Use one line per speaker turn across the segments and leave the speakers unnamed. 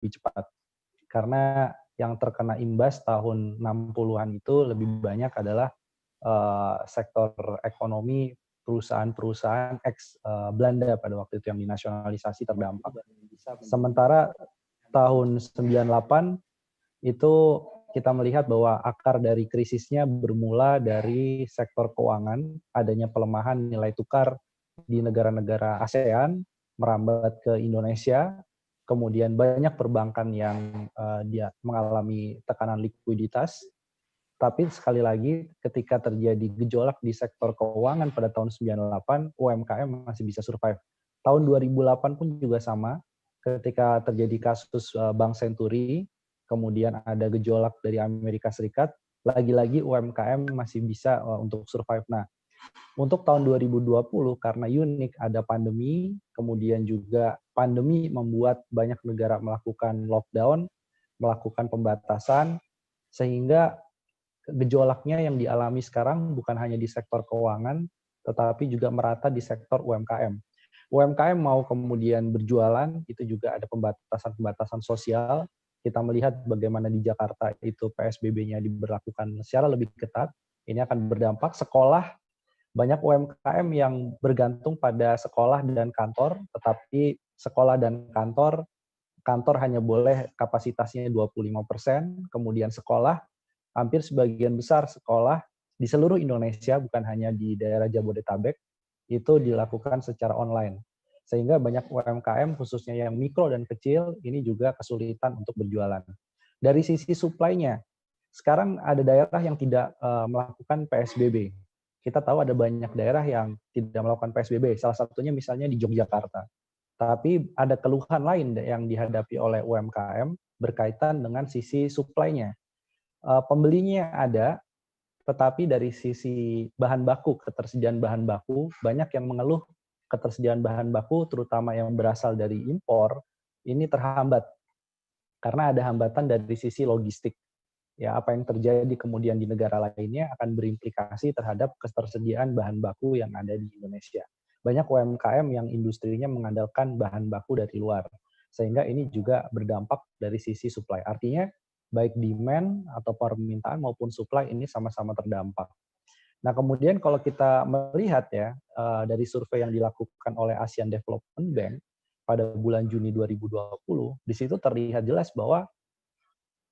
lebih cepat. Karena yang terkena imbas tahun 60-an itu lebih banyak adalah sektor ekonomi perusahaan-perusahaan Belanda pada waktu itu yang dinasionalisasi terdampak. Sementara tahun 98 itu kita melihat bahwa akar dari krisisnya bermula dari sektor keuangan, adanya pelemahan nilai tukar di negara-negara ASEAN, merambat ke Indonesia, kemudian banyak perbankan yang dia mengalami tekanan likuiditas. Tapi sekali lagi, ketika terjadi gejolak di sektor keuangan pada tahun 98, UMKM masih bisa survive. Tahun 2008 pun juga sama, ketika terjadi kasus Bank Senturi, kemudian ada gejolak dari Amerika Serikat, lagi-lagi UMKM masih bisa untuk survive. Nah, untuk tahun 2020, karena unik, ada pandemi, kemudian juga pandemi membuat banyak negara melakukan lockdown, melakukan pembatasan, sehingga gejolaknya yang dialami sekarang bukan hanya di sektor keuangan, tetapi juga merata di sektor UMKM. UMKM mau kemudian berjualan, itu juga ada pembatasan-pembatasan sosial. Kita melihat bagaimana di Jakarta itu PSBB-nya diberlakukan secara lebih ketat. Ini akan berdampak sekolah, banyak UMKM yang bergantung pada sekolah dan kantor, tetapi sekolah dan kantor hanya boleh kapasitasnya 25%, kemudian sekolah hampir sebagian besar sekolah di seluruh Indonesia, bukan hanya di daerah Jabodetabek, itu dilakukan secara online. Sehingga banyak UMKM, khususnya yang mikro dan kecil, ini juga kesulitan untuk berjualan. Dari sisi supply-nya, sekarang ada daerah yang tidak melakukan PSBB. Kita tahu ada banyak daerah yang tidak melakukan PSBB, salah satunya misalnya di Yogyakarta. Tapi ada keluhan lain yang dihadapi oleh UMKM berkaitan dengan sisi supply-nya. Pembelinya ada, tetapi dari sisi bahan baku, ketersediaan bahan baku, banyak yang mengeluh ketersediaan bahan baku, terutama yang berasal dari impor, ini terhambat. Karena ada hambatan dari sisi logistik. Ya, apa yang terjadi kemudian di negara lainnya akan berimplikasi terhadap ketersediaan bahan baku yang ada di Indonesia. Banyak UMKM yang industrinya mengandalkan bahan baku dari luar. Sehingga ini juga berdampak dari sisi supply. Artinya, baik demand atau permintaan maupun supply ini sama-sama terdampak. Nah, kemudian kalau kita melihat ya, dari survei yang dilakukan oleh Asian Development Bank pada bulan Juni 2020, di situ terlihat jelas bahwa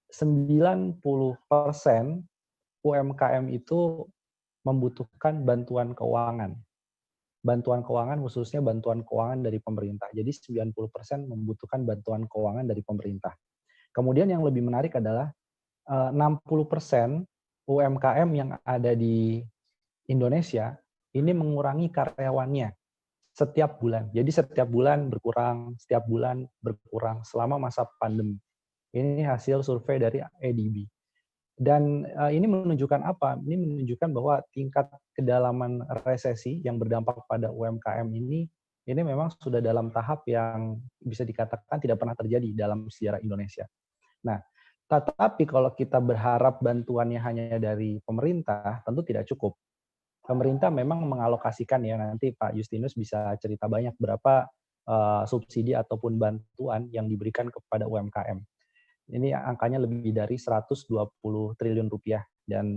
90% UMKM itu membutuhkan bantuan keuangan. Bantuan keuangan khususnya bantuan keuangan dari pemerintah. Jadi 90% membutuhkan bantuan keuangan dari pemerintah. Kemudian yang lebih menarik adalah 60% UMKM yang ada di Indonesia ini mengurangi karyawannya setiap bulan. Jadi setiap bulan berkurang selama masa pandemi. Ini hasil survei dari ADB. Dan ini menunjukkan apa? Ini menunjukkan bahwa tingkat kedalaman resesi yang berdampak pada UMKM ini memang sudah dalam tahap yang bisa dikatakan tidak pernah terjadi dalam sejarah Indonesia. Nah, tetapi kalau kita berharap bantuannya hanya dari pemerintah, tentu tidak cukup. Pemerintah memang mengalokasikan ya, nanti Pak Justinus bisa cerita banyak berapa subsidi ataupun bantuan yang diberikan kepada UMKM. Ini angkanya lebih dari 120 triliun rupiah. Dan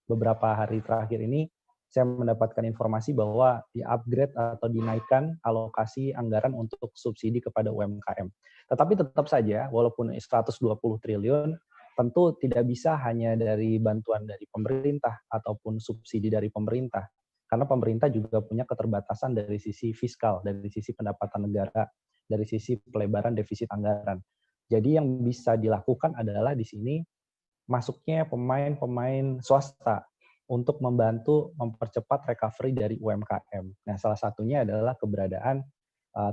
beberapa hari terakhir ini saya mendapatkan informasi bahwa di-upgrade atau dinaikkan alokasi anggaran untuk subsidi kepada UMKM. Tetapi tetap saja, walaupun 120 triliun, tentu tidak bisa hanya dari bantuan dari pemerintah ataupun subsidi dari pemerintah. Karena pemerintah juga punya keterbatasan dari sisi fiskal, dari sisi pendapatan negara, dari sisi pelebaran defisit anggaran. Jadi yang bisa dilakukan adalah di sini masuknya pemain-pemain swasta untuk membantu mempercepat recovery dari UMKM. Nah, salah satunya adalah keberadaan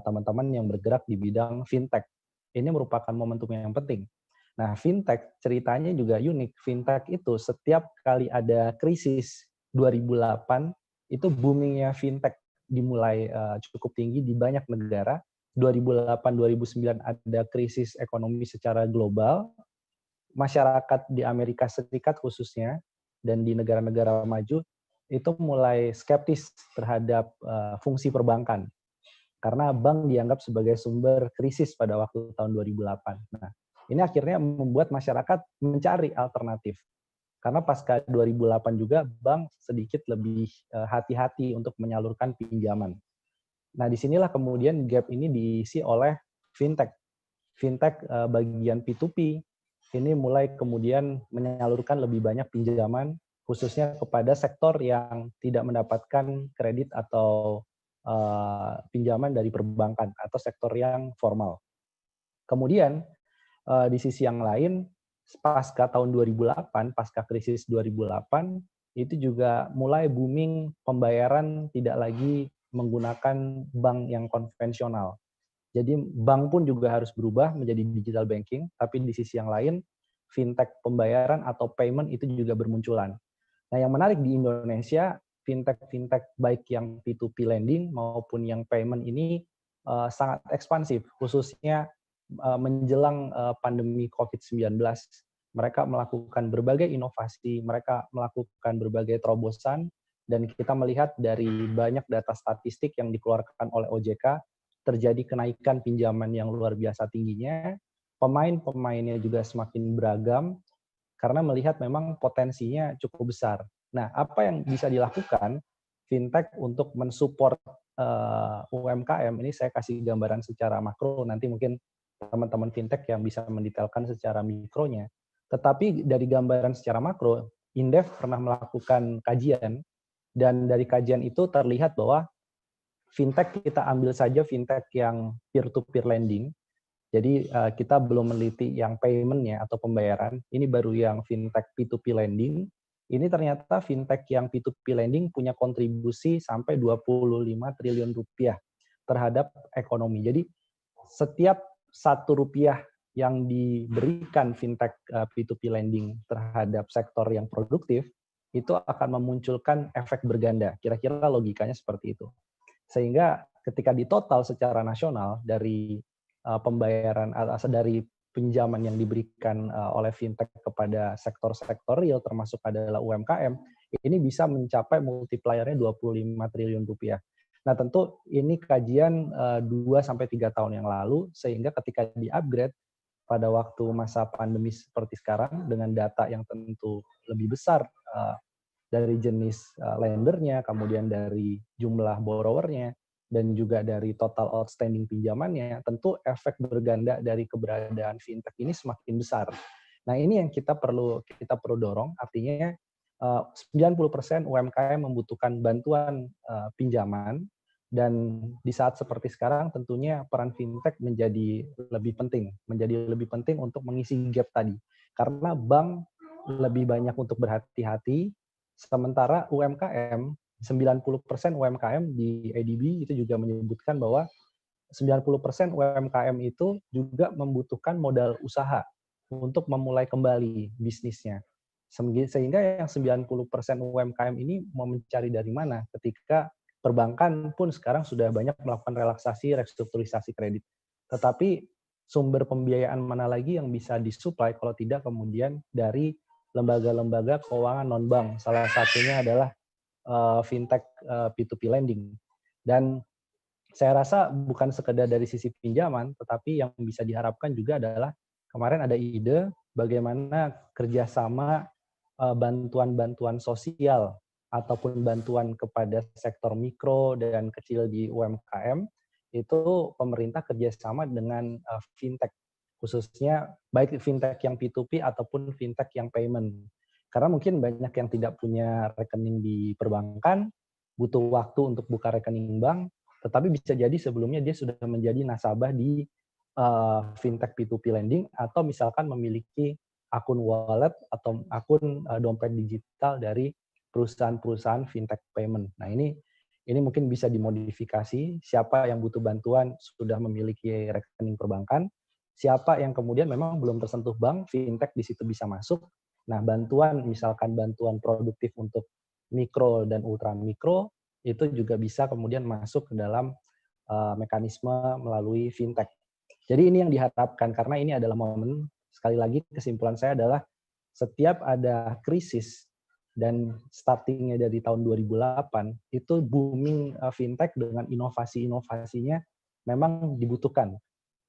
teman-teman yang bergerak di bidang fintech. Ini merupakan momentum yang penting. Nah, fintech ceritanya juga unik. Fintech itu setiap kali ada krisis 2008, itu boomingnya fintech dimulai cukup tinggi di banyak negara. 2008-2009 ada krisis ekonomi secara global, masyarakat di Amerika Serikat khususnya, dan di negara-negara maju, itu mulai skeptis terhadap fungsi perbankan. karena bank dianggap sebagai sumber krisis pada waktu tahun 2008. Nah, ini akhirnya membuat masyarakat mencari alternatif. Karena pasca 2008 juga bank sedikit lebih hati-hati untuk menyalurkan pinjaman. Nah, disinilah kemudian gap ini diisi oleh fintech. Fintech bagian P2P ini mulai kemudian menyalurkan lebih banyak pinjaman khususnya kepada sektor yang tidak mendapatkan kredit atau pinjaman dari perbankan atau sektor yang formal. Kemudian di sisi yang lain pasca tahun 2008, pasca krisis 2008 itu juga mulai booming pembayaran tidak lagi menggunakan bank yang konvensional. Jadi bank pun juga harus berubah menjadi digital banking, tapi di sisi yang lain fintech pembayaran atau payment itu juga bermunculan. Nah, yang menarik di Indonesia, fintech baik yang P2P lending maupun yang payment ini sangat ekspansif, khususnya menjelang pandemi COVID-19. Mereka melakukan berbagai inovasi, mereka melakukan berbagai terobosan, dan kita melihat dari banyak data statistik yang dikeluarkan oleh OJK, terjadi kenaikan pinjaman yang luar biasa tingginya, pemain-pemainnya juga semakin beragam, karena melihat memang potensinya cukup besar. Nah, apa yang bisa dilakukan fintech untuk mensupport UMKM, ini saya kasih gambaran secara makro, nanti mungkin teman-teman fintech yang bisa mendetailkan secara mikronya. Tetapi dari gambaran secara makro, Indef pernah melakukan kajian, dan dari kajian itu terlihat bahwa fintech, kita ambil saja fintech yang peer-to-peer lending. Jadi kita belum meneliti yang payment-nya atau pembayaran. Ini baru yang fintech P2P lending. Ini ternyata fintech yang P2P lending punya kontribusi sampai 25 triliun rupiah terhadap ekonomi. Jadi setiap Rp1 yang diberikan fintech P2P lending terhadap sektor yang produktif, itu akan memunculkan efek berganda. Kira-kira logikanya seperti itu. Sehingga ketika ditotal secara nasional dari pembayaran dari pinjaman yang diberikan oleh fintech kepada sektor-sektor real termasuk adalah UMKM, ini bisa mencapai multipliernya 25 triliun rupiah. Nah, tentu ini kajian 2-3 tahun yang lalu, sehingga ketika di-upgrade pada waktu masa pandemi seperti sekarang dengan data yang tentu lebih besar dari jenis lendernya, kemudian dari jumlah borrowernya, dan juga dari total outstanding pinjamannya, tentu efek berganda dari keberadaan fintech ini semakin besar. Nah, ini yang kita perlu dorong, artinya 90% UMKM membutuhkan bantuan pinjaman, dan di saat seperti sekarang tentunya peran fintech menjadi lebih penting untuk mengisi gap tadi. Karena bank lebih banyak untuk berhati-hati, sementara UMKM, 90% UMKM di ADB itu juga menyebutkan bahwa 90% UMKM itu juga membutuhkan modal usaha untuk memulai kembali bisnisnya. Sehingga yang 90% UMKM ini mau mencari dari mana ketika perbankan pun sekarang sudah banyak melakukan relaksasi, restrukturisasi kredit. Tetapi sumber pembiayaan mana lagi yang bisa disuplai kalau tidak kemudian dari lembaga-lembaga keuangan non-bank. Salah satunya adalah fintech P2P lending. Dan saya rasa bukan sekedar dari sisi pinjaman, tetapi yang bisa diharapkan juga adalah kemarin ada ide bagaimana kerjasama bantuan-bantuan sosial ataupun bantuan kepada sektor mikro dan kecil di UMKM, itu pemerintah kerjasama dengan fintech, khususnya baik fintech yang P2P ataupun fintech yang payment. Karena mungkin banyak yang tidak punya rekening di perbankan, butuh waktu untuk buka rekening bank, tetapi bisa jadi sebelumnya dia sudah menjadi nasabah di fintech P2P lending, atau misalkan memiliki akun wallet atau akun dompet digital dari perusahaan-perusahaan fintech payment. Nah, ini mungkin bisa dimodifikasi, siapa yang butuh bantuan sudah memiliki rekening perbankan, siapa yang kemudian memang belum tersentuh bank, fintech di situ bisa masuk. Nah, misalkan bantuan produktif untuk mikro dan ultra mikro, itu juga bisa kemudian masuk ke dalam mekanisme melalui fintech. Jadi ini yang diharapkan, karena ini adalah momen, sekali lagi kesimpulan saya adalah setiap ada krisis, dan startingnya dari tahun 2008, itu booming fintech dengan inovasi-inovasinya memang dibutuhkan.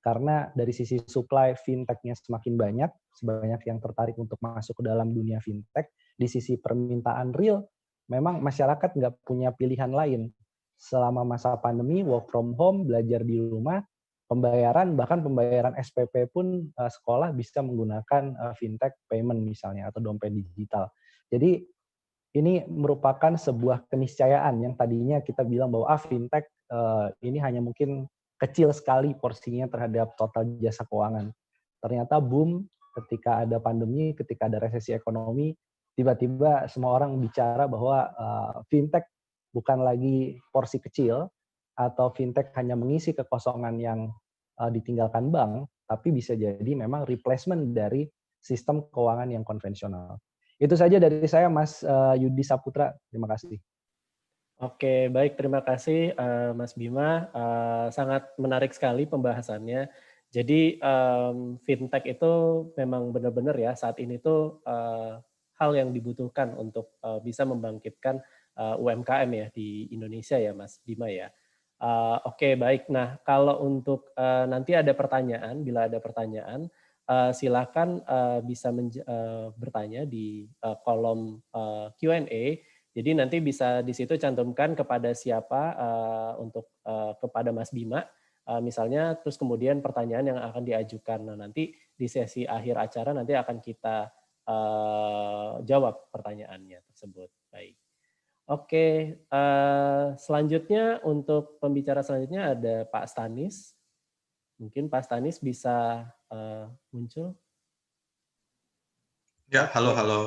Karena dari sisi supply fintech-nya semakin banyak yang tertarik untuk masuk ke dalam dunia fintech, di sisi permintaan real, memang masyarakat nggak punya pilihan lain. Selama masa pandemi, work from home, belajar di rumah, bahkan pembayaran SPP pun sekolah bisa menggunakan fintech payment misalnya, atau dompet digital. Jadi ini merupakan sebuah keniscayaan yang tadinya kita bilang bahwa fintech ini hanya mungkin kecil sekali porsinya terhadap total jasa keuangan. Ternyata boom ketika ada pandemi, ketika ada resesi ekonomi, tiba-tiba semua orang bicara bahwa fintech bukan lagi porsi kecil, atau fintech hanya mengisi kekosongan yang ditinggalkan bank, tapi bisa jadi memang replacement dari sistem keuangan yang konvensional. Itu saja dari saya, Mas Yudi Saputra. Terima kasih.
Oke, baik. Terima kasih, Mas Bima. Sangat menarik sekali pembahasannya. Jadi, fintech itu memang benar-benar ya, saat ini tuh hal yang dibutuhkan untuk bisa membangkitkan UMKM ya di Indonesia ya, Mas Bima ya. Oke, baik. Nah, kalau untuk nanti ada pertanyaan, bila ada pertanyaan, silakan bisa bertanya di kolom Q&A. Jadi nanti bisa di situ cantumkan kepada siapa kepada Mas Bima, misalnya, terus kemudian pertanyaan yang akan diajukan. Nah, nanti di sesi akhir acara nanti akan kita jawab pertanyaannya tersebut. Baik. Oke, selanjutnya untuk pembicara selanjutnya ada Pak Stanis. Mungkin Pak Stanis bisa muncul.
Ya, halo,
Oke.
halo.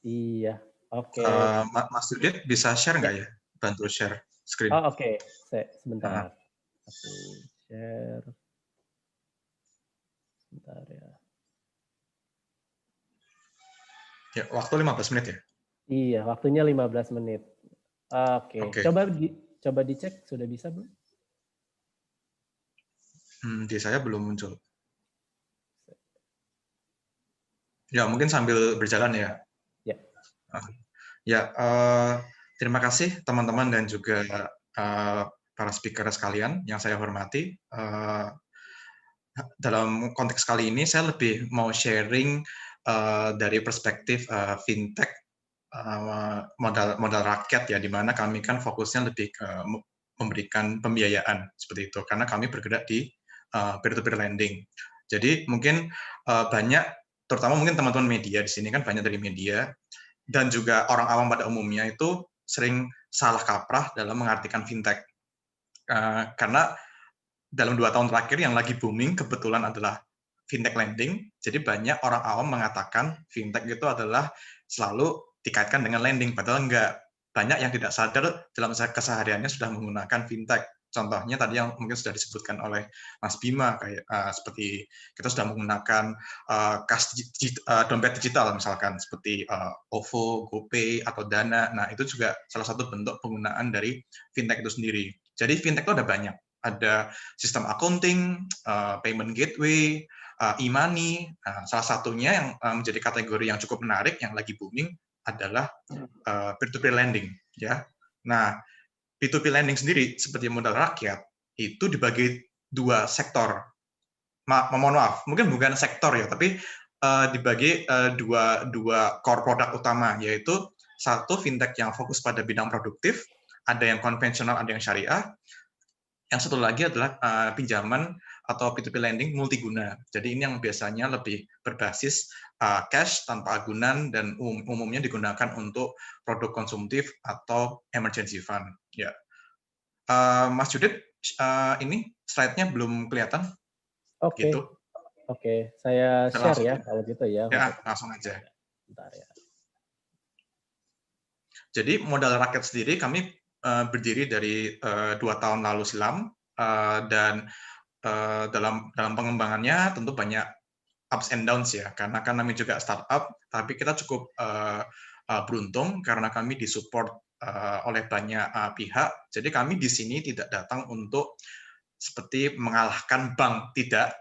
Iya, oke.
Mas Dudit bisa share nggak ya? Bantu share screen.
Oh, oke. Sebentar. Aku share. Sebentar ya.
Ya, waktu 15 menit ya?
Iya, waktunya 15 menit. Oke.
Oke.
Coba dicek, sudah bisa belum?
Di saya belum muncul. Ya, mungkin sambil berjalan ya.
Ya.
Ya, terima kasih teman-teman dan juga para speaker sekalian yang saya hormati. Dalam konteks kali ini saya lebih mau sharing dari perspektif fintech modal rakyat ya, di mana kami kan fokusnya lebih ke memberikan pembiayaan seperti itu, karena kami bergerak di peer-to-peer lending. Jadi mungkin banyak, terutama mungkin teman-teman media di sini kan banyak dari media, dan juga orang awam pada umumnya itu sering salah kaprah dalam mengartikan fintech. Karena dalam 2 tahun terakhir yang lagi booming kebetulan adalah fintech lending, jadi banyak orang awam mengatakan fintech itu adalah selalu dikaitkan dengan lending, padahal enggak. Banyak yang tidak sadar dalam kesehariannya sudah menggunakan fintech. Contohnya tadi yang mungkin sudah disebutkan oleh Mas Bima, kayak seperti kita sudah menggunakan dompet digital misalkan, seperti OVO, GoPay, atau Dana. Nah, itu juga salah satu bentuk penggunaan dari fintech itu sendiri. Jadi fintech itu ada banyak. Ada sistem accounting, payment gateway, e-money. Salah satunya yang menjadi kategori yang cukup menarik yang lagi booming adalah peer-to-peer lending. Ya, nah P2P lending sendiri seperti modal rakyat itu dibagi 2 sektor. Mohon maaf, mungkin bukan sektor ya, tapi dibagi dua core produk utama, yaitu satu fintech yang fokus pada bidang produktif, ada yang konvensional, ada yang syariah. Yang satu lagi adalah pinjaman atau P2P lending multiguna. Jadi ini yang biasanya lebih berbasis cash tanpa agunan dan umumnya digunakan untuk produk konsumtif atau emergency fund. Ya, Mas Judit, ini slide-nya belum kelihatan.
Oke.
Gitu.
Oke, saya share
langsung,
ya kalau gitu ya.
Ya, langsung aja.
Bentar ya.
Jadi modal rakyat sendiri kami berdiri dari 2 tahun lalu silam, dan dalam pengembangannya tentu banyak ups and downs ya, karena kan kami juga startup, tapi kita cukup beruntung karena kami disupport oleh banyak pihak. Jadi kami di sini tidak datang untuk seperti mengalahkan bank, tidak.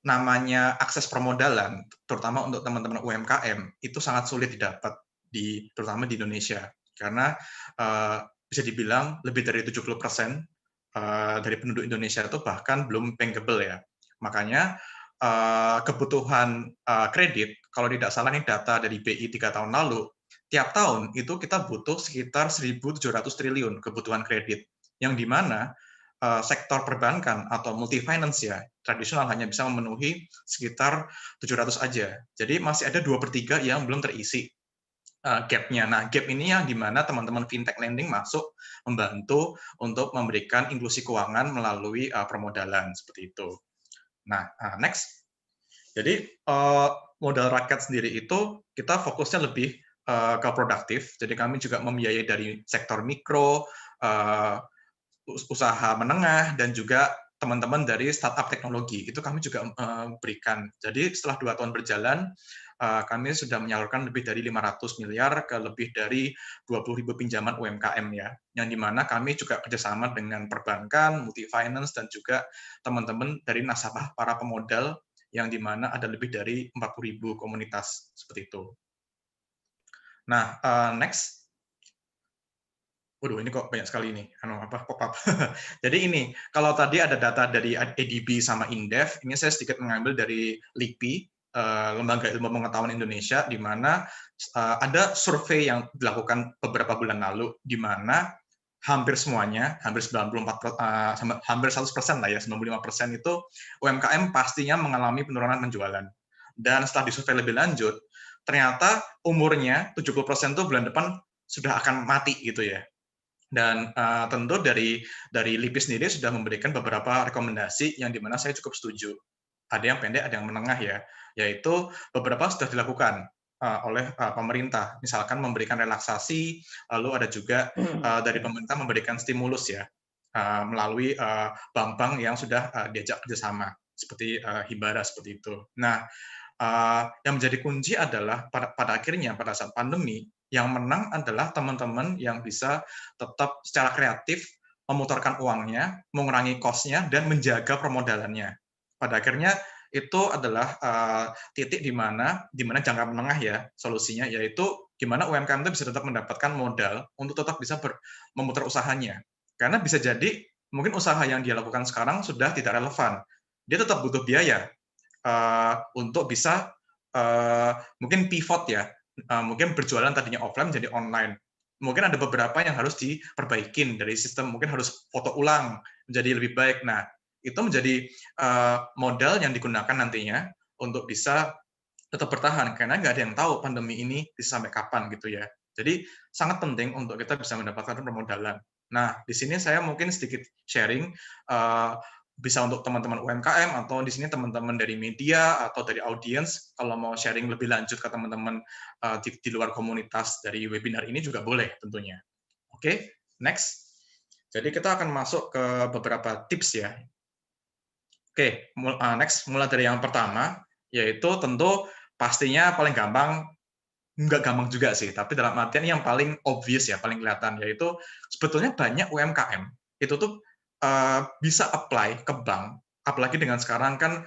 Namanya akses permodalan, terutama untuk teman-teman UMKM, itu sangat sulit didapat, terutama di Indonesia. Karena bisa dibilang lebih dari 70% dari penduduk Indonesia itu bahkan belum bankable ya. Makanya kebutuhan kredit, kalau tidak salah ini data dari BI 3 tahun lalu, tiap tahun itu kita butuh sekitar 1.700 triliun kebutuhan kredit, yang di mana sektor perbankan atau multi finance ya tradisional hanya bisa memenuhi sekitar 700 aja. Jadi masih ada 2/3 yang belum terisi gap-nya. Nah, gap ini yang di mana teman-teman fintech lending masuk membantu untuk memberikan inklusi keuangan melalui permodalan seperti itu. Nah, next. Jadi modal rakyat sendiri itu kita fokusnya lebih ke produktif. Jadi kami juga membiayai dari sektor mikro, usaha menengah, dan juga teman-teman dari startup teknologi. Itu kami juga berikan. Jadi setelah 2 tahun berjalan, kami sudah menyalurkan lebih dari 500 miliar ke lebih dari 20.000 pinjaman UMKM ya, yang dimana kami juga kerjasama dengan perbankan, multi finance, dan juga teman-teman dari nasabah para pemodal, yang dimana ada lebih dari 40.000 komunitas seperti itu. Nah, next. Waduh, ini kok banyak sekali nih, pop-up. Jadi ini, kalau tadi ada data dari ADB sama Indef, ini saya sedikit mengambil dari LIPI, Lembaga Ilmu Pengetahuan Indonesia, di mana ada survei yang dilakukan beberapa bulan lalu, di mana hampir semuanya, hampir 100% lah ya, 95% itu UMKM pastinya mengalami penurunan penjualan. Dan setelah disurvei lebih lanjut, ternyata umurnya 70% itu bulan depan sudah akan mati gitu ya. Dan tentu dari LIPI sendiri sudah memberikan beberapa rekomendasi yang dimana saya cukup setuju. Ada yang pendek, ada yang menengah ya, yaitu beberapa sudah dilakukan oleh pemerintah, misalkan memberikan relaksasi, lalu ada juga dari pemerintah memberikan stimulus ya, melalui bank-bank yang sudah diajak kerjasama, seperti Hibara seperti itu. Nah, yang menjadi kunci adalah pada akhirnya pada saat pandemi, yang menang adalah teman-teman yang bisa tetap secara kreatif memutarkan uangnya, mengurangi cost-nya, dan menjaga permodalannya. Pada akhirnya itu adalah titik di mana jangka menengah ya solusinya, yaitu gimana UMKM itu bisa tetap mendapatkan modal untuk tetap bisa memutar usahanya. Karena bisa jadi mungkin usaha yang dia lakukan sekarang sudah tidak relevan. Dia tetap butuh biaya untuk bisa mungkin pivot ya, mungkin berjualan tadinya offline jadi online. Mungkin ada beberapa yang harus diperbaikin dari sistem, mungkin harus foto ulang menjadi lebih baik. Nah, itu menjadi modal yang digunakan nantinya untuk bisa tetap bertahan, karena nggak ada yang tahu pandemi ini bisa sampai kapan gitu ya. Jadi sangat penting untuk kita bisa mendapatkan permodalan. Nah, di sini saya mungkin sedikit sharing, bisa untuk teman-teman UMKM atau di sini teman-teman dari media atau dari audiens, kalau mau sharing lebih lanjut ke teman-teman di luar komunitas dari webinar ini juga boleh tentunya. Oke, next. Jadi kita akan masuk ke beberapa tips ya. Oke, next. Mulai dari yang pertama, yaitu tentu pastinya paling gampang, nggak gampang juga sih, tapi dalam artian yang paling obvious ya, paling kelihatan, yaitu sebetulnya banyak UMKM itu tuh bisa apply ke bank, apalagi dengan sekarang kan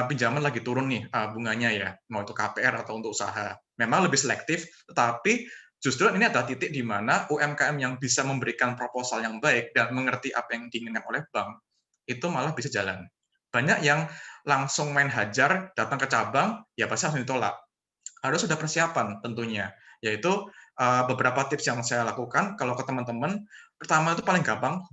pinjaman lagi turun nih bunganya ya, mau itu KPR atau untuk usaha. Memang lebih selektif, tetapi justru ini adalah titik di mana UMKM yang bisa memberikan proposal yang baik dan mengerti apa yang diinginkan oleh bank, itu malah bisa jalan. Banyak yang langsung main hajar, datang ke cabang, ya pasti langsung ditolak. Harus sudah persiapan tentunya, yaitu beberapa tips yang saya lakukan kalau ke teman-teman. Pertama itu paling gampang,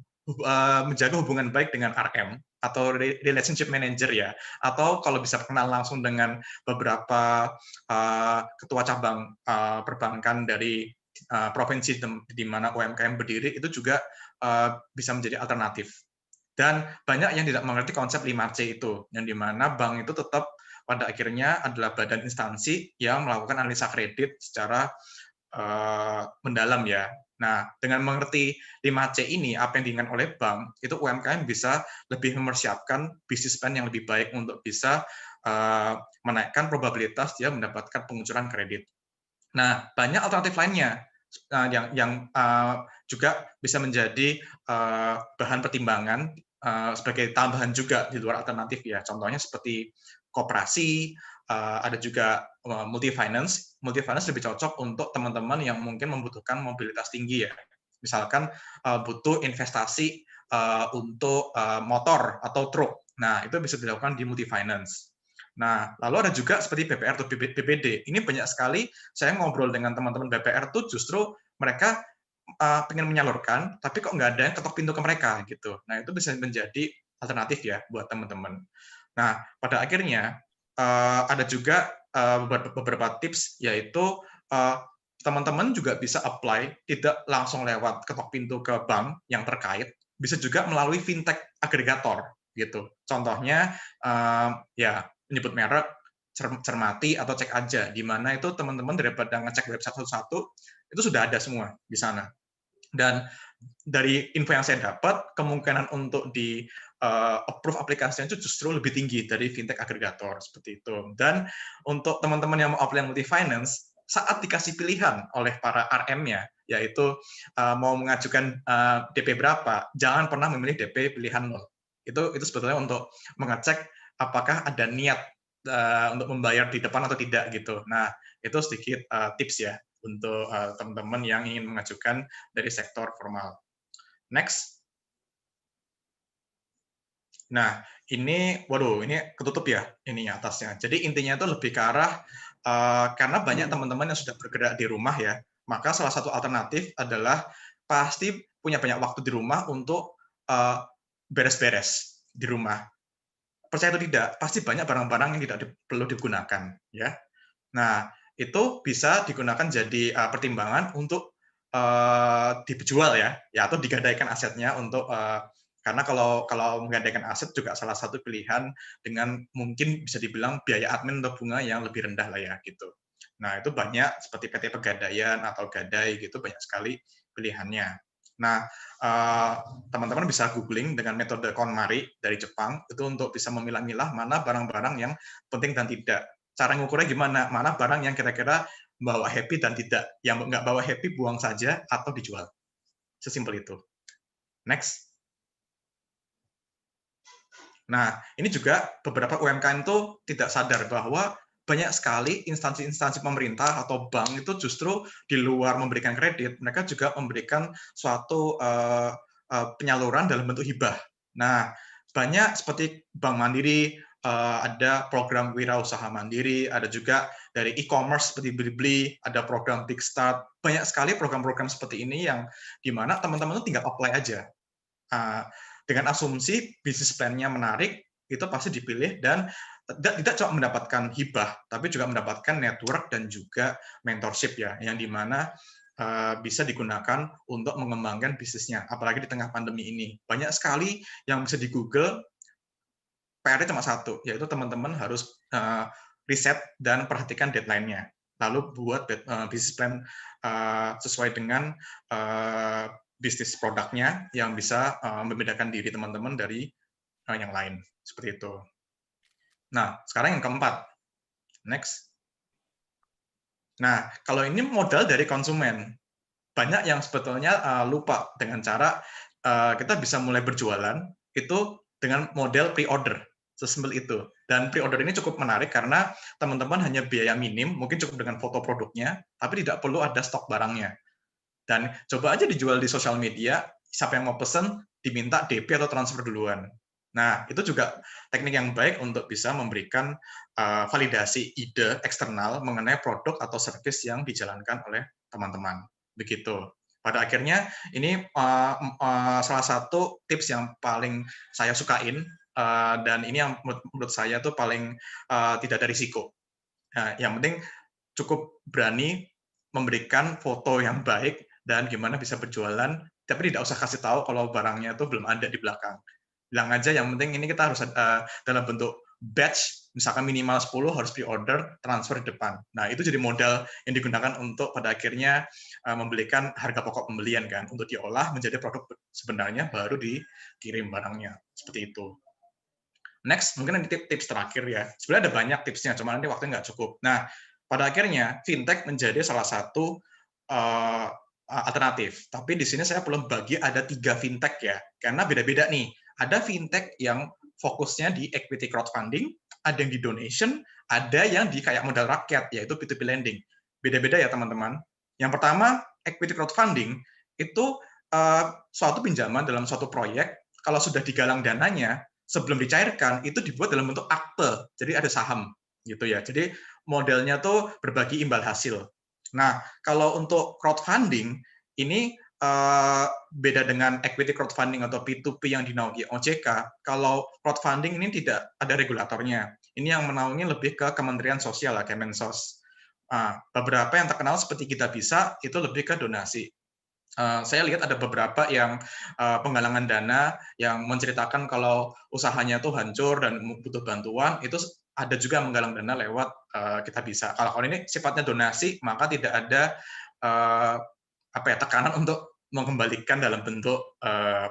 menjaga hubungan baik dengan RM atau relationship manager ya, atau kalau bisa kenal langsung dengan beberapa ketua cabang perbankan dari provinsi di mana UMKM berdiri, itu juga bisa menjadi alternatif. Dan banyak yang tidak mengerti konsep 5C itu, yang di mana bank itu tetap pada akhirnya adalah badan instansi yang melakukan analisa kredit secara mendalam ya. Nah, dengan mengerti 5C ini, apa yang diinginkan oleh bank, itu UMKM bisa lebih mempersiapkan bisnis plan yang lebih baik untuk bisa menaikkan probabilitas dia mendapatkan pengucuran kredit. Nah, banyak alternatif lainnya yang juga bisa menjadi bahan pertimbangan sebagai tambahan juga di luar alternatif ya. Contohnya seperti koperasi, ada juga multi finance. Multi finance lebih cocok untuk teman-teman yang mungkin membutuhkan mobilitas tinggi ya. Misalkan butuh investasi untuk motor atau truk. Nah, itu bisa dilakukan di multi finance. Nah, lalu ada juga seperti BPR atau BPD. Ini banyak sekali saya ngobrol dengan teman-teman BPR tuh justru mereka pengen menyalurkan, tapi kok nggak ada yang ketok pintu ke mereka gitu. Nah, itu bisa menjadi alternatif ya buat teman-teman. Nah, pada akhirnya ada juga beberapa tips, yaitu teman-teman juga bisa apply tidak langsung lewat ketok pintu ke bank yang terkait, bisa juga melalui fintech agregator gitu. Contohnya ya menyebut merek, cermati atau cek aja, di mana itu teman-teman daripada ngecek website satu-satu itu sudah ada semua di sana. Dan dari info yang saya dapat, kemungkinan untuk di approve aplikasinya itu justru lebih tinggi dari fintech agregator seperti itu. Dan untuk teman-teman yang mau apply multi finance, saat dikasih pilihan oleh para RM-nya, yaitu mau mengajukan DP berapa, jangan pernah memilih DP pilihan 0. Itu sebetulnya untuk mengecek apakah ada niat untuk membayar di depan atau tidak gitu. Nah, itu sedikit tips ya untuk teman-teman yang ingin mengajukan dari sektor formal. Next. Nah, ini, waduh, ini ketutup ya ininya atasnya. Jadi intinya itu lebih ke arah karena banyak teman-teman yang sudah bergerak di rumah ya, maka salah satu alternatif adalah pasti punya banyak waktu di rumah untuk beres-beres di rumah. Percaya atau tidak, pasti banyak barang-barang yang tidak perlu digunakan ya. Nah, itu bisa digunakan jadi pertimbangan untuk dijual ya atau digadaikan asetnya untuk karena kalau menggadaikan aset juga salah satu pilihan dengan mungkin bisa dibilang biaya admin atau bunga yang lebih rendah lah ya gitu. Nah, itu banyak seperti PT Pegadaian atau Gadai gitu, banyak sekali pilihannya. Nah, teman-teman bisa googling dengan metode KonMari dari Jepang itu untuk bisa memilah-milah mana barang-barang yang penting dan tidak. Cara ngukurnya gimana? Mana barang yang kira-kira bawa happy dan tidak. Yang nggak bawa happy buang saja atau dijual. Sesimpel itu. Next. Nah, ini juga beberapa UMKM itu tidak sadar bahwa banyak sekali instansi-instansi pemerintah atau bank itu justru di luar memberikan kredit, mereka juga memberikan suatu penyaluran dalam bentuk hibah. Nah, banyak seperti Bank Mandiri, ada program wirausaha mandiri, ada juga dari e-commerce seperti Blibli, ada program Big Start, banyak sekali program-program seperti ini yang di mana teman-teman itu tinggal apply aja. Dengan asumsi bisnis plan-nya menarik, itu pasti dipilih dan tidak cuma mendapatkan hibah, tapi juga mendapatkan network dan juga mentorship ya, yang di mana bisa digunakan untuk mengembangkan bisnisnya, apalagi di tengah pandemi ini. Banyak sekali yang bisa di Google, PR-nya cuma satu, yaitu teman-teman harus riset dan perhatikan deadline-nya. Lalu buat bisnis plan sesuai dengan bisnis produknya yang bisa membedakan diri teman-teman dari yang lain. Seperti itu. Nah, sekarang yang keempat. Next. Nah, kalau ini modal dari konsumen. Banyak yang sebetulnya lupa dengan cara kita bisa mulai berjualan itu dengan model pre-order. Sesimpel itu. Dan pre-order ini cukup menarik karena teman-teman hanya biaya minim, mungkin cukup dengan foto produknya, tapi tidak perlu ada stok barangnya. Dan coba aja dijual di sosial media, siapa yang mau pesen, diminta DP atau transfer duluan. Nah, itu juga teknik yang baik untuk bisa memberikan validasi ide eksternal mengenai produk atau service yang dijalankan oleh teman-teman. Begitu. Pada akhirnya, ini salah satu tips yang paling saya sukain, dan ini yang menurut saya tuh paling tidak ada risiko. Nah, yang penting cukup berani memberikan foto yang baik dan gimana bisa berjualan, tapi tidak usah kasih tahu kalau barangnya itu belum ada di belakang. Bilang aja yang penting ini kita harus dalam bentuk batch, misalkan minimal 10 harus pre-order, transfer di depan. Nah, itu jadi modal yang digunakan untuk pada akhirnya membelikan harga pokok pembelian kan, untuk diolah menjadi produk sebenarnya baru dikirim barangnya. Seperti itu. Next, mungkin nanti tips terakhir ya. Sebenarnya ada banyak tipsnya, cuma nanti waktunya nggak cukup. Nah, pada akhirnya fintech menjadi salah satu alternatif. Tapi di sini saya belum bagi ada 3 fintech ya, karena beda-beda nih. Ada fintech yang fokusnya di equity crowdfunding, ada yang di donation, ada yang di kayak modal rakyat, yaitu P2P lending. Beda-beda ya teman-teman. Yang pertama, equity crowdfunding itu suatu pinjaman dalam suatu proyek kalau sudah digalang dananya, sebelum dicairkan itu dibuat dalam bentuk akte, jadi ada saham gitu ya. Jadi modelnya tuh berbagi imbal hasil. Nah, kalau untuk crowdfunding ini beda dengan equity crowdfunding atau P2P yang dinaungi OJK. Kalau crowdfunding ini tidak ada regulatornya. Ini yang menaungi lebih ke Kementerian Sosial, Kemensos. Beberapa yang terkenal seperti Kita Bisa itu lebih ke donasi. Saya lihat ada beberapa yang penggalangan dana yang menceritakan kalau usahanya tuh hancur dan butuh bantuan, itu ada juga menggalang dana lewat Kita Bisa. Kalau ini sifatnya donasi, maka tidak ada tekanan untuk mengembalikan dalam bentuk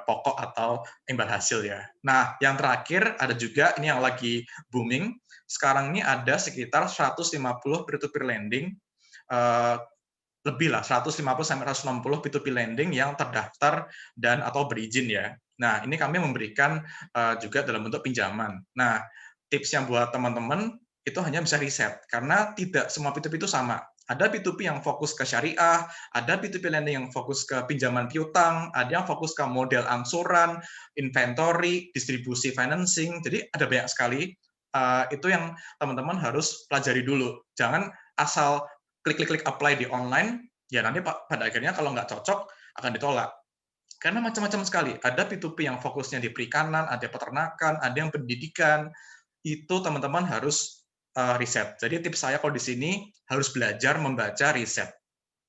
pokok atau imbal hasil ya. Nah, yang terakhir ada juga ini yang lagi booming. Sekarang ini ada sekitar 150 peer-to-peer lending, lebih lah 150 sampai 160 P2P lending yang terdaftar dan atau berizin ya. Nah, ini kami memberikan juga dalam bentuk pinjaman. Nah, tips yang buat teman-teman itu hanya bisa riset karena tidak semua P2P itu sama. Ada P2P yang fokus ke syariah, ada P2P lending yang fokus ke pinjaman piutang, ada yang fokus ke model angsuran, inventory, distribusi financing. Jadi ada banyak sekali. Itu yang teman-teman harus pelajari dulu. Jangan asal klik apply di online, ya nanti pada akhirnya kalau nggak cocok akan ditolak. Karena macam-macam sekali. Ada P2P yang fokusnya di perikanan, ada peternakan, ada yang pendidikan. Itu teman-teman harus riset. Jadi tips saya kalau di sini harus belajar membaca riset.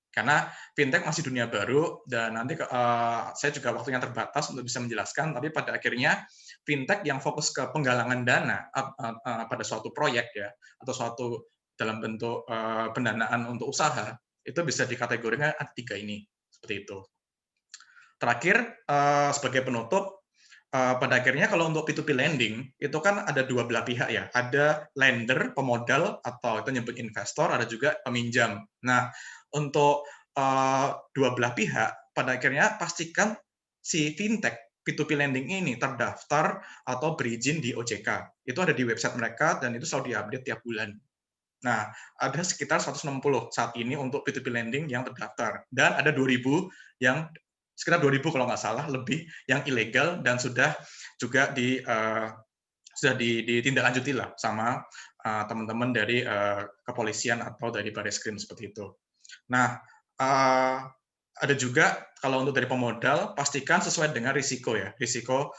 Karena fintech masih dunia baru dan nanti saya juga waktunya terbatas untuk bisa menjelaskan, tapi pada akhirnya fintech yang fokus ke penggalangan dana pada suatu proyek ya atau suatu dalam bentuk pendanaan untuk usaha itu bisa dikategorikan ada 3 ini seperti itu. Terakhir sebagai penutup, pada akhirnya kalau untuk P2P lending itu kan ada 2 belah pihak ya, ada lender pemodal atau itu nyebut investor, ada juga peminjam. Nah, untuk 2 belah pihak pada akhirnya pastikan si fintech P2P lending ini terdaftar atau berizin di OJK. Itu ada di website mereka dan itu selalu diupdate tiap bulan. Nah, ada sekitar 160 saat ini untuk P2P lending yang terdaftar dan ada 2.000 yang sekitar 2.000 kalau nggak salah lebih yang ilegal dan sudah juga ditindaklanjuti lah sama teman-teman dari kepolisian atau dari Barreskrim seperti itu. Nah, ada juga kalau untuk dari pemodal pastikan sesuai dengan risiko ya, risiko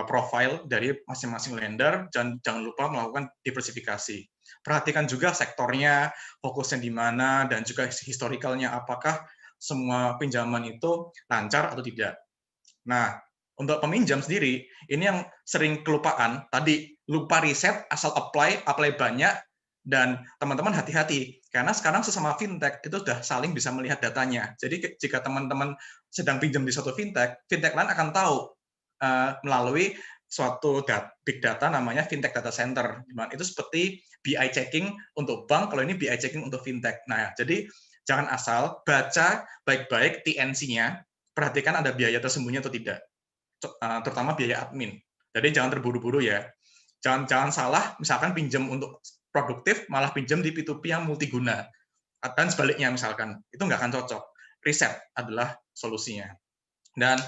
profile dari masing-masing lender dan jangan lupa melakukan diversifikasi. Perhatikan juga sektornya, fokusnya di mana dan juga historicalnya apakah semua pinjaman itu lancar atau tidak. Nah, untuk peminjam sendiri, ini yang sering kelupaan, tadi lupa riset, asal apply banyak, dan teman-teman hati-hati, karena sekarang sesama fintech itu sudah saling bisa melihat datanya. Jadi jika teman-teman sedang pinjam di suatu fintech, fintech lain akan tahu melalui suatu big data namanya fintech data center. Itu seperti BI checking untuk bank, kalau ini BI checking untuk fintech. Nah, jadi jangan asal baca baik-baik TNC-nya, perhatikan ada biaya tersembunyi atau tidak, terutama biaya admin. Jadi jangan terburu-buru ya. Jangan salah, misalkan pinjam untuk produktif, malah pinjam di P2P yang multiguna. Dan sebaliknya misalkan, itu nggak akan cocok. Riset adalah solusinya. Dan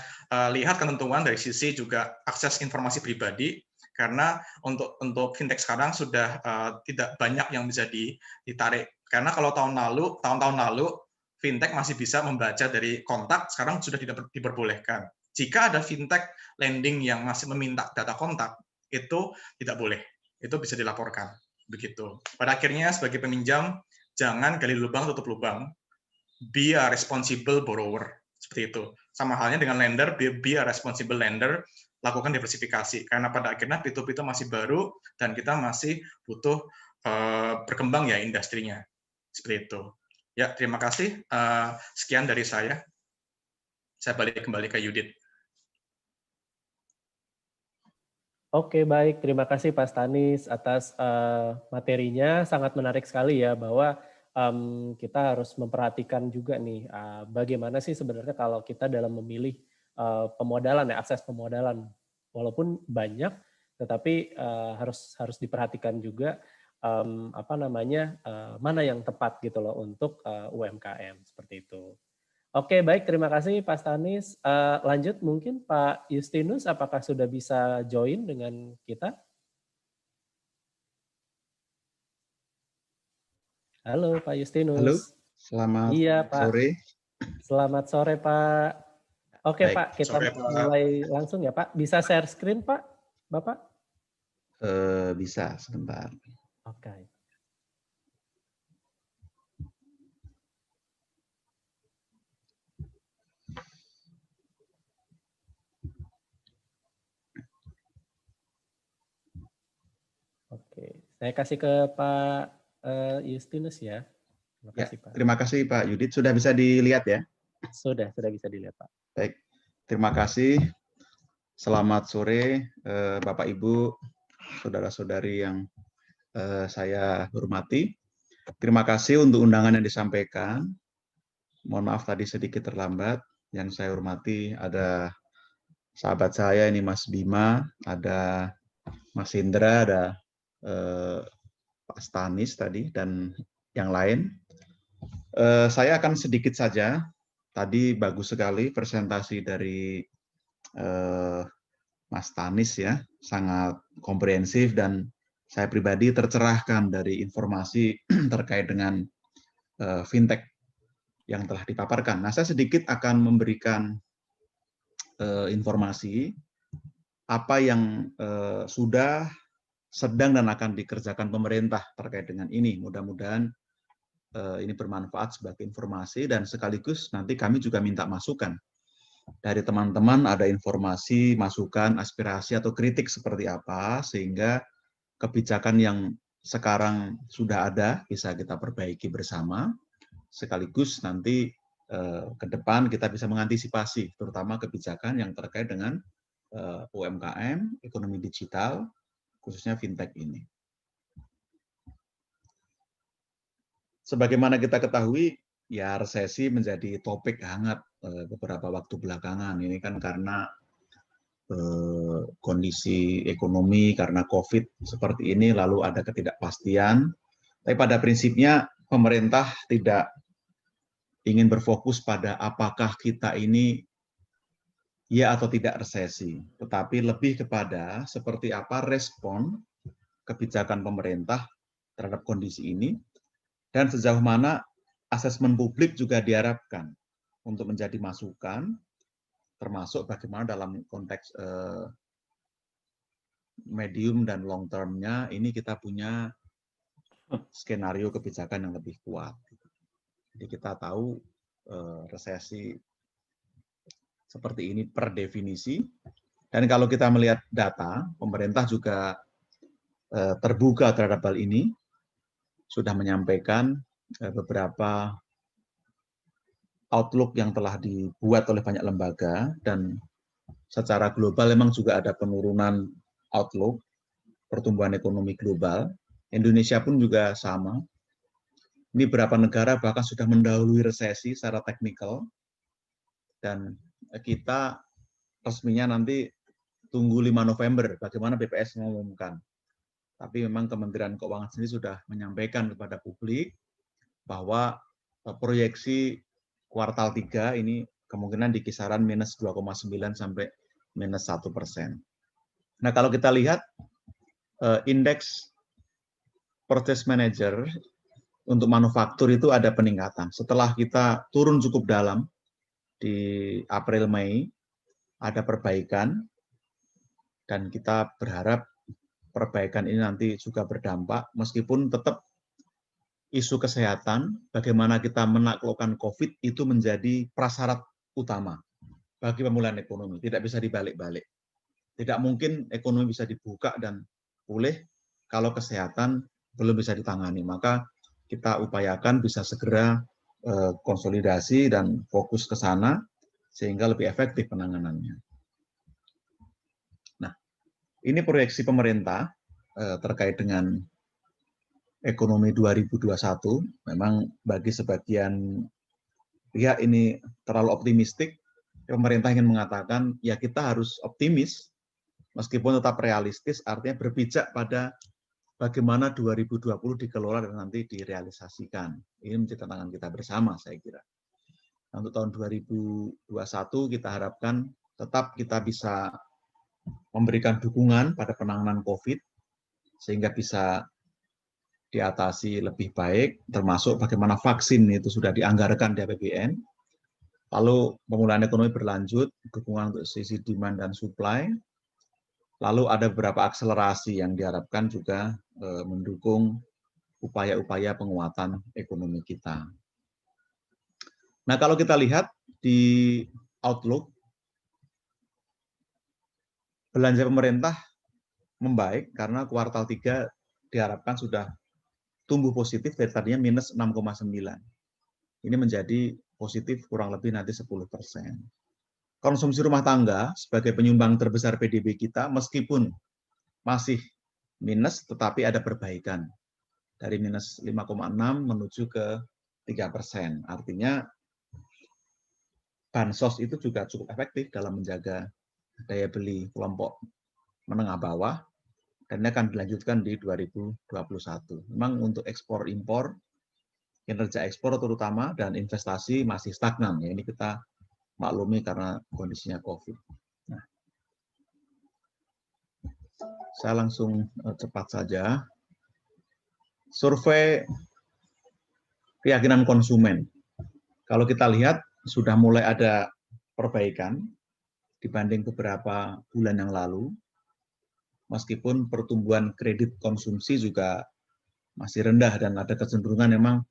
lihat ketentuan dari sisi juga akses informasi pribadi, karena untuk fintech sekarang sudah tidak banyak yang bisa ditarik. Karena kalau tahun-tahun lalu, fintech masih bisa membaca dari kontak, sekarang sudah tidak diperbolehkan. Jika ada fintech lending yang masih meminta data kontak, itu tidak boleh. Itu bisa dilaporkan. Begitu. Pada akhirnya sebagai peminjam, jangan gali lubang tutup lubang. Be a responsible borrower. Seperti itu. Sama halnya dengan lender, be a responsible lender, lakukan diversifikasi. Karena pada akhirnya P2P itu masih baru dan kita masih butuh berkembang ya industrinya. Seperti itu. Ya, terima kasih. Sekian dari saya. Saya balik kembali ke Yudit.
Oke, baik. Terima kasih Pak Stanis atas materinya. Sangat menarik sekali ya bahwa kita harus memperhatikan juga nih bagaimana sih sebenarnya kalau kita dalam memilih pemodalan ya, akses pemodalan. Walaupun banyak, tetapi harus diperhatikan juga mana yang tepat gitu loh untuk UMKM seperti itu. Oke, baik. Terima kasih Pak Stanis. Lanjut mungkin Pak Justinus, apakah sudah bisa join dengan kita? Halo Pak
Halo,
Justinus.
selamat
Iya Pak.
sore.
Selamat sore Pak. Oke
Baik,
Pak, kita
Sore, Pak.
mulai langsung ya Pak. Bisa share screen Pak, Bapak?
Bisa sebentar.
Oke. Oke, saya kasih ke Pak Justinus ya. Terima
Ya,
kasih Pak.
terima kasih Pak Yudit. Sudah bisa dilihat ya?
Sudah bisa dilihat Pak.
Baik, terima kasih. Selamat sore Bapak Ibu, saudara-saudari yang saya hormati. Terima kasih untuk undangan yang disampaikan. Mohon maaf tadi sedikit terlambat. Yang saya hormati ada sahabat saya ini Mas Bima, ada Mas Indra, ada Pak Stanis tadi, dan yang lain. Saya akan sedikit saja. Tadi bagus sekali presentasi dari Mas Stanis ya, sangat komprehensif dan saya pribadi tercerahkan dari informasi terkait dengan fintech yang telah dipaparkan. Nah, saya sedikit akan memberikan informasi apa yang sudah, sedang dan akan dikerjakan pemerintah terkait dengan ini. Mudah-mudahan ini bermanfaat sebagai informasi dan sekaligus nanti kami juga minta masukan dari teman-teman, ada informasi, masukan, aspirasi atau kritik seperti apa sehingga kebijakan yang sekarang sudah ada bisa kita perbaiki bersama, sekaligus nanti ke depan kita bisa mengantisipasi terutama kebijakan yang terkait dengan UMKM, ekonomi digital, khususnya fintech ini. Sebagaimana kita ketahui, ya resesi menjadi topik hangat beberapa waktu belakangan. Ini kan karena kondisi ekonomi, karena COVID seperti ini, lalu ada ketidakpastian. Tapi pada prinsipnya pemerintah tidak ingin berfokus pada apakah kita ini ya atau tidak resesi, tetapi lebih kepada seperti apa respon kebijakan pemerintah terhadap kondisi ini, dan sejauh mana asesmen publik juga diharapkan untuk menjadi masukan, termasuk bagaimana dalam konteks medium dan long term-nya ini kita punya skenario kebijakan yang lebih kuat. Jadi kita tahu resesi seperti ini per definisi, dan kalau kita melihat data, pemerintah juga terbuka terhadap hal ini, sudah menyampaikan beberapa outlook yang telah dibuat oleh banyak lembaga, dan secara global memang juga ada penurunan outlook pertumbuhan ekonomi global. Indonesia pun juga sama. Ini beberapa negara bahkan sudah mendahului resesi secara teknikal, dan kita resminya nanti tunggu 5 November bagaimana BPS mengumumkan. Tapi memang Kementerian Keuangan sendiri sudah menyampaikan kepada publik bahwa proyeksi kuartal 3 ini kemungkinan di kisaran minus 2,9 sampai minus 1%. Nah, kalau kita lihat indeks purchase manager untuk manufaktur itu ada peningkatan. Setelah kita turun cukup dalam di April-Mei, ada perbaikan, dan kita berharap perbaikan ini nanti juga berdampak, meskipun tetap isu kesehatan, bagaimana kita menaklukkan COVID itu menjadi prasyarat utama bagi pemulihan ekonomi, tidak bisa dibalik-balik. Tidak mungkin ekonomi bisa dibuka dan pulih kalau kesehatan belum bisa ditangani. Maka kita upayakan bisa segera konsolidasi dan fokus ke sana sehingga lebih efektif penanganannya. Nah, ini proyeksi pemerintah terkait dengan ekonomi 2021. Memang bagi sebagian pihak ini terlalu optimistik. Pemerintah ingin mengatakan ya kita harus optimis meskipun tetap realistis, artinya berpijak pada bagaimana 2020 dikelola dan nanti direalisasikan. Ini menjadi tantangan kita bersama, saya kira. Untuk tahun 2021 kita harapkan tetap kita bisa memberikan dukungan pada penanganan COVID sehingga bisa diatasi lebih baik, termasuk bagaimana vaksin itu sudah dianggarkan di APBN. Lalu pemulihan ekonomi berlanjut, dukungan untuk sisi demand dan supply. Lalu ada beberapa akselerasi yang diharapkan juga mendukung upaya-upaya penguatan ekonomi kita. Nah, kalau kita lihat di outlook, belanja pemerintah membaik karena kuartal 3 diharapkan sudah tumbuh positif dari tadinya minus 6,9. Ini menjadi positif kurang lebih nanti 10%. Konsumsi rumah tangga sebagai penyumbang terbesar PDB kita meskipun masih minus tetapi ada perbaikan dari minus 5,6 menuju ke 3%. Artinya bansos itu juga cukup efektif dalam menjaga daya beli kelompok menengah bawah dan ini akan dilanjutkan di 2021. Memang untuk ekspor impor, kinerja ekspor terutama dan investasi masih stagnan ya, ini kita maklumi karena kondisinya COVID. Nah, saya langsung cepat saja. Survei keyakinan konsumen. Kalau kita lihat sudah mulai ada perbaikan dibanding beberapa bulan yang lalu. Meskipun pertumbuhan kredit konsumsi juga masih rendah dan ada kecenderungan memang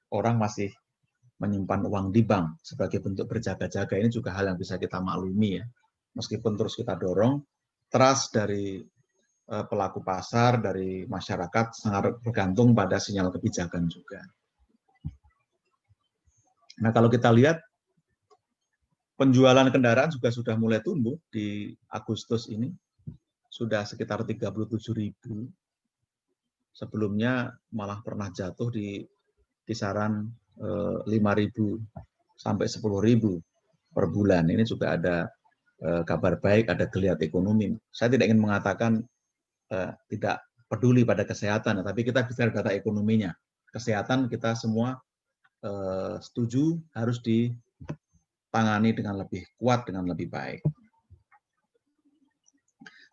orang masih menyimpan uang di bank sebagai bentuk berjaga-jaga. Ini juga hal yang bisa kita maklumi ya. Meskipun terus kita dorong, trust dari pelaku pasar, dari masyarakat sangat bergantung pada sinyal kebijakan juga. Nah, kalau kita lihat penjualan kendaraan juga sudah mulai tumbuh di Agustus ini, sudah sekitar 37.000. Sebelumnya malah pernah jatuh di kisaran 5.000 sampai 10.000 per bulan. Ini juga ada kabar baik, ada geliat ekonomi. Saya tidak ingin mengatakan tidak peduli pada kesehatan, tapi kita bicara data ekonominya. Kesehatan kita semua setuju harus ditangani dengan lebih kuat, dengan lebih baik.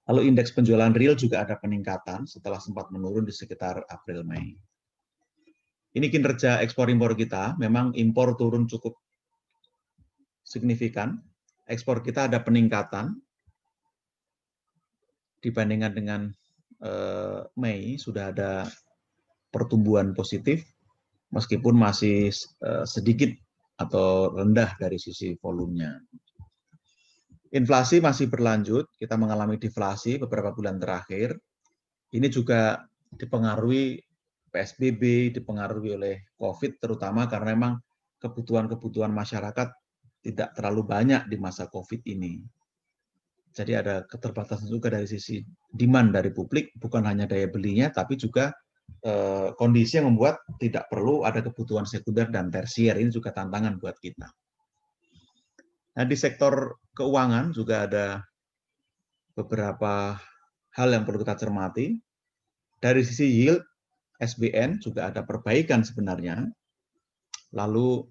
Lalu indeks penjualan real juga ada peningkatan setelah sempat menurun di sekitar April-Mei. Ini kinerja ekspor-impor kita, memang impor turun cukup signifikan. Ekspor kita ada peningkatan dibandingkan dengan Mei, sudah ada pertumbuhan positif, meskipun masih sedikit atau rendah dari sisi volumenya. Inflasi masih berlanjut, kita mengalami deflasi beberapa bulan terakhir. Ini juga dipengaruhi PSBB, dipengaruhi oleh COVID, terutama karena memang kebutuhan-kebutuhan masyarakat tidak terlalu banyak di masa COVID ini. Jadi ada keterbatasan juga dari sisi demand dari publik, bukan hanya daya belinya, tapi juga kondisi yang membuat tidak perlu ada kebutuhan sekunder dan tersier. Ini juga tantangan buat kita. Nah, di sektor keuangan juga ada beberapa hal yang perlu kita cermati. Dari sisi yield, SBN juga ada perbaikan sebenarnya. Lalu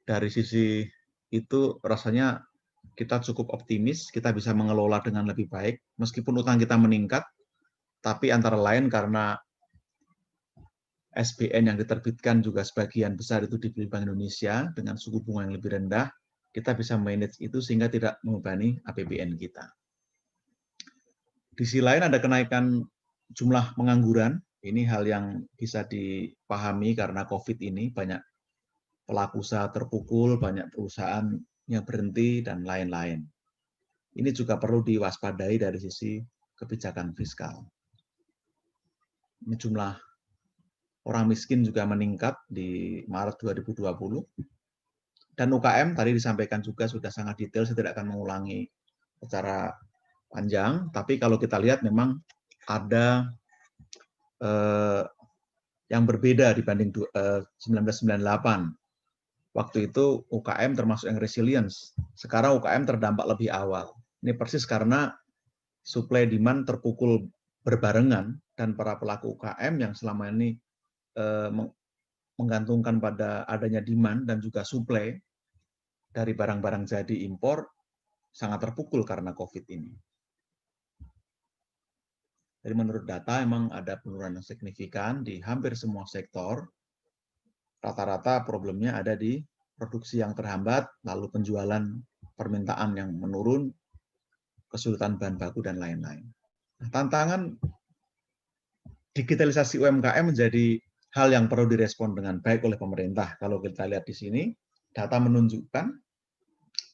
dari sisi itu rasanya kita cukup optimis, kita bisa mengelola dengan lebih baik. Meskipun utang kita meningkat, tapi antara lain karena SBN yang diterbitkan juga sebagian besar itu dibeli Bank Indonesia dengan suku bunga yang lebih rendah, kita bisa manage itu sehingga tidak membebani APBN kita. Di sisi lain ada kenaikan jumlah pengangguran, ini hal yang bisa dipahami karena COVID ini banyak pelaku usaha terpukul, banyak perusahaan yang berhenti, dan lain-lain. Ini juga perlu diwaspadai dari sisi kebijakan fiskal. Ini jumlah orang miskin juga meningkat di Maret 2020. Dan UKM tadi disampaikan juga sudah sangat detail, saya tidak akan mengulangi secara panjang, tapi kalau kita lihat memang ada yang berbeda dibanding 1998. Waktu itu UKM termasuk yang resilience. Sekarang UKM terdampak lebih awal. Ini persis karena supply demand terpukul berbarengan dan para pelaku UKM yang selama ini menggantungkan pada adanya demand dan juga supply dari barang-barang jadi impor sangat terpukul karena COVID ini. Jadi menurut data memang ada penurunan yang signifikan di hampir semua sektor. Rata-rata problemnya ada di produksi yang terhambat, lalu penjualan permintaan yang menurun, kesulitan bahan baku, dan lain-lain. Nah, tantangan digitalisasi UMKM menjadi hal yang perlu direspon dengan baik oleh pemerintah. Kalau kita lihat di sini, data menunjukkan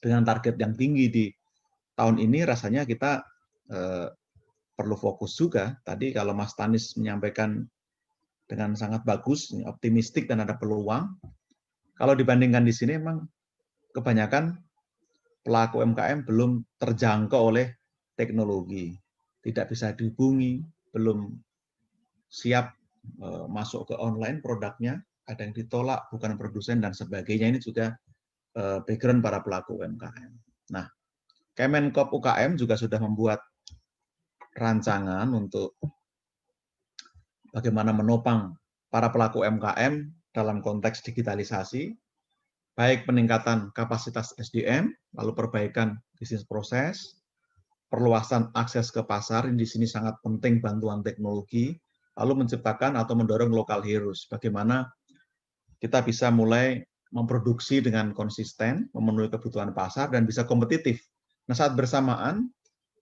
dengan target yang tinggi di tahun ini rasanya kita perlu fokus juga. Tadi kalau Mas Tanis menyampaikan dengan sangat bagus, optimistik dan ada peluang. Kalau dibandingkan di sini memang kebanyakan pelaku UMKM belum terjangkau oleh teknologi, tidak bisa dihubungi, belum siap masuk ke online produknya, ada yang ditolak, bukan produsen dan sebagainya. Ini juga background para pelaku UMKM. Nah, Kemenkop UKM juga sudah membuat rancangan untuk bagaimana menopang para pelaku UMKM dalam konteks digitalisasi, baik peningkatan kapasitas SDM, lalu perbaikan bisnis proses, perluasan akses ke pasar, ini di sini sangat penting bantuan teknologi, lalu menciptakan atau mendorong local heroes, bagaimana kita bisa mulai memproduksi dengan konsisten, memenuhi kebutuhan pasar, dan bisa kompetitif. Nah, saat bersamaan,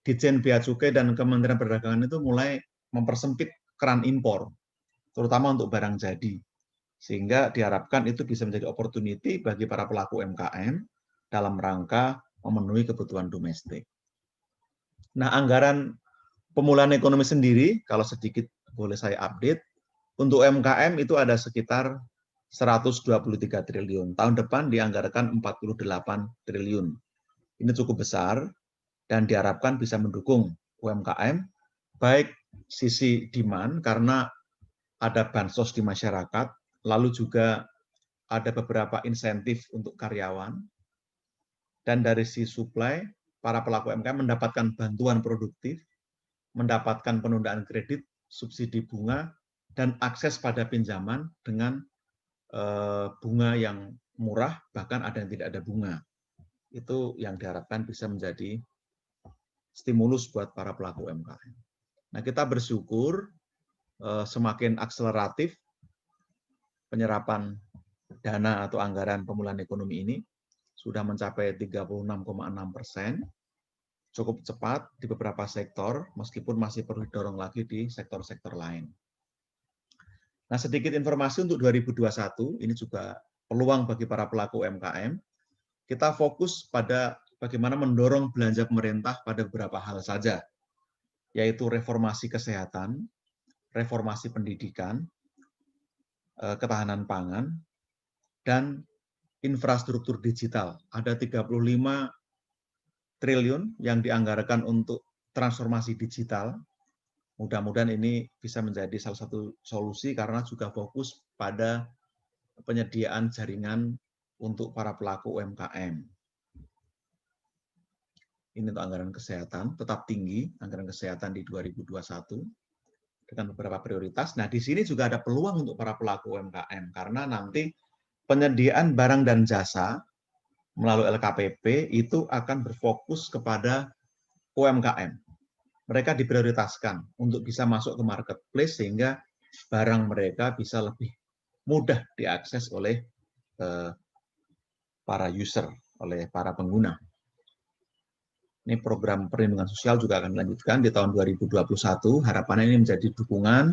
Ditjen Bea Cukai dan Kementerian Perdagangan itu mulai mempersempit keran impor, terutama untuk barang jadi. Sehingga diharapkan itu bisa menjadi opportunity bagi para pelaku UMKM dalam rangka memenuhi kebutuhan domestik. Nah, anggaran pemulihan ekonomi sendiri, kalau sedikit boleh saya update, untuk UMKM itu ada sekitar 123 triliun. Tahun depan dianggarkan 48 triliun. Ini cukup besar dan diharapkan bisa mendukung UMKM, baik sisi demand karena ada bansos di masyarakat, lalu juga ada beberapa insentif untuk karyawan, dan dari sisi supply, para pelaku UMKM mendapatkan bantuan produktif, mendapatkan penundaan kredit, subsidi bunga, dan akses pada pinjaman dengan bunga yang murah, bahkan ada yang tidak ada bunga. Itu yang diharapkan bisa menjadi stimulus buat para pelaku UMKM. Nah, kita bersyukur semakin akseleratif penyerapan dana atau anggaran pemulihan ekonomi ini sudah mencapai 36,6%, cukup cepat di beberapa sektor, meskipun masih perlu didorong lagi di sektor-sektor lain. Nah, sedikit informasi untuk 2021, ini juga peluang bagi para pelaku UMKM. Kita fokus pada bagaimana mendorong belanja pemerintah pada beberapa hal saja, yaitu reformasi kesehatan, reformasi pendidikan, ketahanan pangan, dan infrastruktur digital. Ada 35 triliun yang dianggarkan untuk transformasi digital. Mudah-mudahan ini bisa menjadi salah satu solusi karena juga fokus pada penyediaan jaringan untuk para pelaku UMKM. Ini untuk anggaran kesehatan, tetap tinggi anggaran kesehatan di 2021 dengan beberapa prioritas. Nah, di sini juga ada peluang untuk para pelaku UMKM karena nanti penyediaan barang dan jasa melalui LKPP itu akan berfokus kepada UMKM. Mereka diprioritaskan untuk bisa masuk ke marketplace sehingga barang mereka bisa lebih mudah diakses oleh para user, oleh para pengguna. Ini program perlindungan sosial juga akan dilanjutkan di tahun 2021. Harapannya ini menjadi dukungan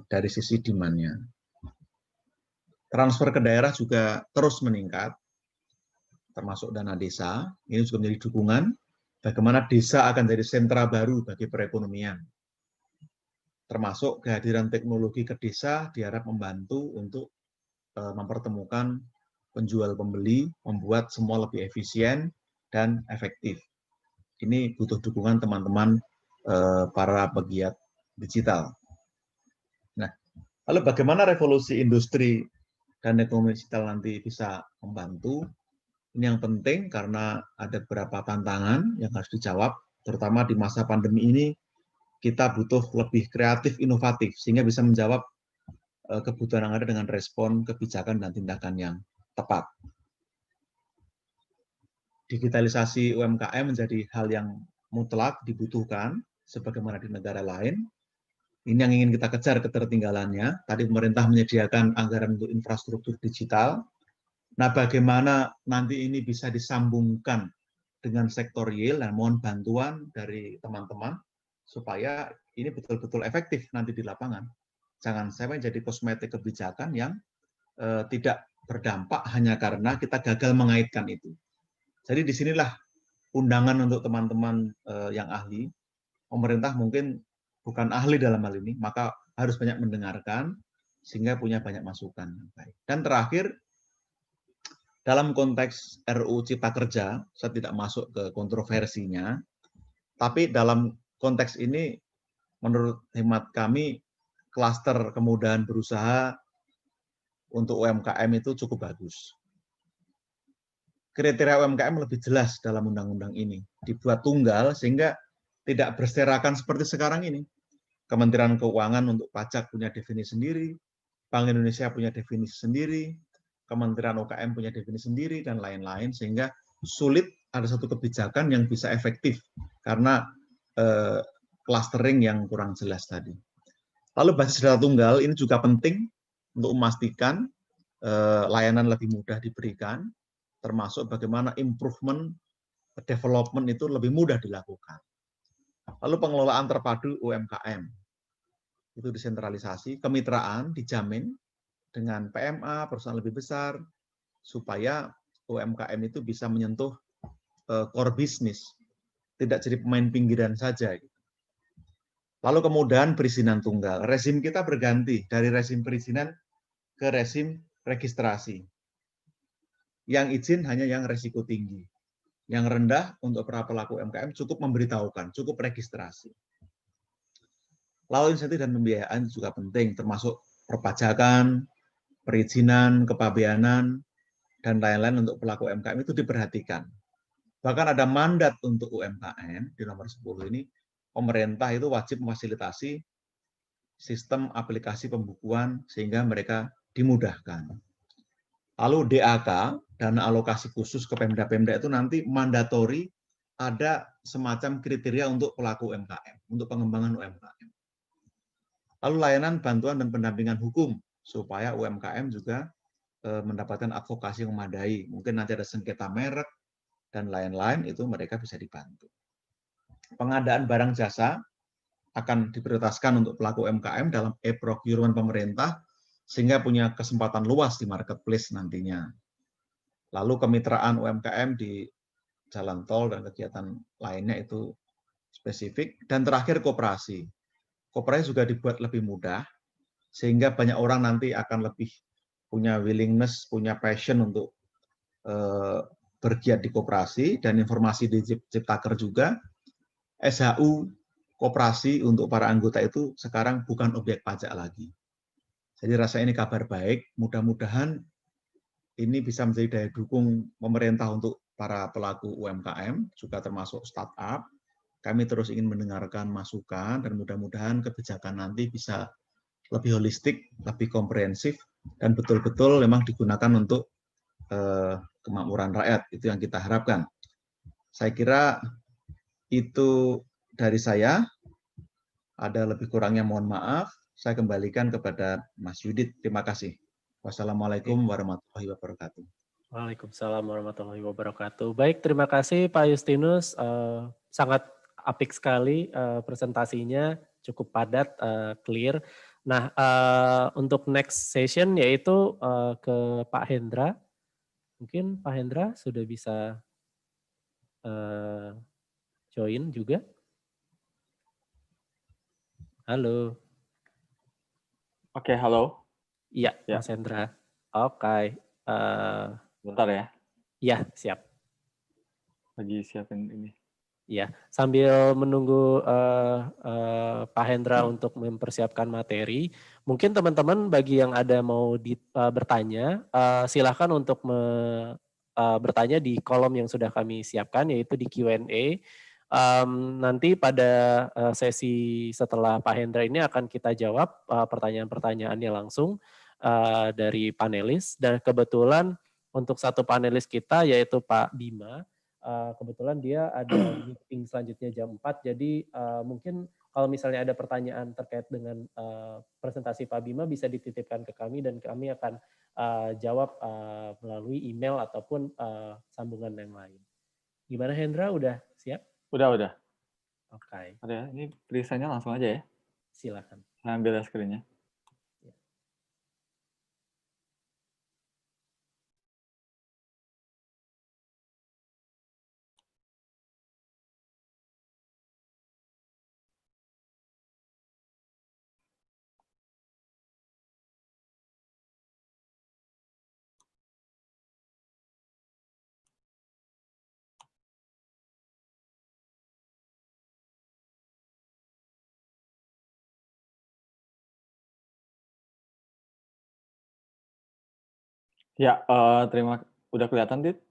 dari sisi demand-nya. Transfer ke daerah juga terus meningkat, termasuk dana desa. Ini juga menjadi dukungan bagaimana desa akan jadi sentra baru bagi perekonomian. Termasuk kehadiran teknologi ke desa diharap membantu untuk mempertemukan penjual pembeli, membuat semua lebih efisien dan efektif. Ini butuh dukungan teman-teman para pegiat digital. Nah, lalu bagaimana revolusi industri dan ekonomi digital nanti bisa membantu? Ini yang penting karena ada beberapa tantangan yang harus dijawab, terutama di masa pandemi ini kita butuh lebih kreatif, inovatif, sehingga bisa menjawab kebutuhan yang ada dengan respon kebijakan dan tindakan yang tepat. Digitalisasi UMKM menjadi hal yang mutlak dibutuhkan sebagaimana di negara lain. Ini yang ingin kita kejar ketertinggalannya. Tadi pemerintah menyediakan anggaran untuk infrastruktur digital. Nah, bagaimana nanti ini bisa disambungkan dengan sektor real, dan mohon bantuan dari teman-teman supaya ini betul-betul efektif nanti di lapangan. Jangan sampai jadi kosmetik kebijakan yang tidak berdampak hanya karena kita gagal mengaitkan itu. Jadi disinilah undangan untuk teman-teman yang ahli. Pemerintah mungkin bukan ahli dalam hal ini, maka harus banyak mendengarkan sehingga punya banyak masukan. Dan terakhir, dalam konteks RUU Cipta Kerja, saya tidak masuk ke kontroversinya, tapi dalam konteks ini menurut hemat kami klaster kemudahan berusaha untuk UMKM itu cukup bagus. Kriteria UMKM lebih jelas dalam undang-undang ini, dibuat tunggal sehingga tidak berserakan seperti sekarang ini. Kementerian Keuangan untuk pajak punya definisi sendiri, Bank Indonesia punya definisi sendiri, Kementerian UKM punya definisi sendiri, dan lain-lain, sehingga sulit ada satu kebijakan yang bisa efektif karena clustering yang kurang jelas tadi. Lalu basis data tunggal ini juga penting untuk memastikan layanan lebih mudah diberikan, termasuk bagaimana improvement, development itu lebih mudah dilakukan. Lalu pengelolaan terpadu UMKM, itu desentralisasi, kemitraan dijamin dengan PMA, perusahaan lebih besar, supaya UMKM itu bisa menyentuh core business, tidak jadi pemain pinggiran saja. Lalu kemudian perizinan tunggal. Rezim kita berganti dari rezim perizinan ke rezim registrasi. Yang izin hanya yang risiko tinggi. Yang rendah untuk para pelaku UMKM cukup memberitahukan, cukup registrasi. Lalu insentif dan pembiayaan juga penting, termasuk perpajakan, perizinan, kepabeanan, dan lain-lain untuk pelaku UMKM itu diperhatikan. Bahkan ada mandat untuk UMKM di nomor 10 ini, pemerintah itu wajib memfasilitasi sistem aplikasi pembukuan sehingga mereka dimudahkan. Lalu DAK, dana alokasi khusus ke Pemda-Pemda itu nanti mandatori ada semacam kriteria untuk pelaku UMKM, untuk pengembangan UMKM. Lalu layanan bantuan dan pendampingan hukum supaya UMKM juga mendapatkan advokasi yang memadai. Mungkin nanti ada sengketa merek dan lain-lain, itu mereka bisa dibantu. Pengadaan barang jasa akan diprioritaskan untuk pelaku UMKM dalam e-procurement pemerintah sehingga punya kesempatan luas di marketplace nantinya. Lalu kemitraan UMKM di jalan tol dan kegiatan lainnya itu spesifik. Dan terakhir koperasi. Koperasi juga dibuat lebih mudah sehingga banyak orang nanti akan lebih punya willingness, punya passion untuk bergiat di koperasi, dan informasi di Ciptaker juga. SHU koperasi untuk para anggota itu sekarang bukan objek pajak lagi. Jadi rasanya ini kabar baik, mudah-mudahan ini bisa menjadi daya dukung pemerintah untuk para pelaku UMKM, juga termasuk startup. Kami terus ingin mendengarkan masukan, dan mudah-mudahan kebijakan nanti bisa lebih holistik, lebih komprehensif, dan betul-betul memang digunakan untuk kemakmuran rakyat. Itu yang kita harapkan. Saya kira itu dari saya. Ada lebih kurangnya mohon maaf. Saya kembalikan kepada Mas Yudit. Terima kasih. Wassalamualaikum warahmatullahi wabarakatuh.
Waalaikumsalam warahmatullahi wabarakatuh. Baik, terima kasih Pak Justinus. Sangat apik sekali presentasinya, cukup padat, clear. Nah, untuk next session yaitu ke Pak Hendra. Mungkin Pak Hendra sudah bisa join juga. Halo.
Oke, halo.
Iya,
Ya.
Mas Hendra. Oke.
Bentar ya.
Iya, siap.
Lagi siapin ini.
Iya, sambil menunggu Pak Hendra untuk mempersiapkan materi, mungkin teman-teman bagi yang ada mau bertanya, silakan untuk bertanya di kolom yang sudah kami siapkan, yaitu di Q&A. nanti pada sesi setelah Pak Hendra ini akan kita jawab pertanyaan-pertanyaannya langsung dari panelis, dan kebetulan untuk satu panelis kita yaitu Pak Bima, kebetulan dia ada meeting selanjutnya jam 4, jadi mungkin kalau misalnya ada pertanyaan terkait dengan presentasi Pak Bima bisa dititipkan ke kami dan kami akan jawab melalui email ataupun sambungan yang lain. Gimana Hendra, udah siap?
Udah.
Oke,
Ada, ini tulisannya langsung aja ya.
silakan.
Saya ambil screen-nya. Ya, udah kelihatan, Dit?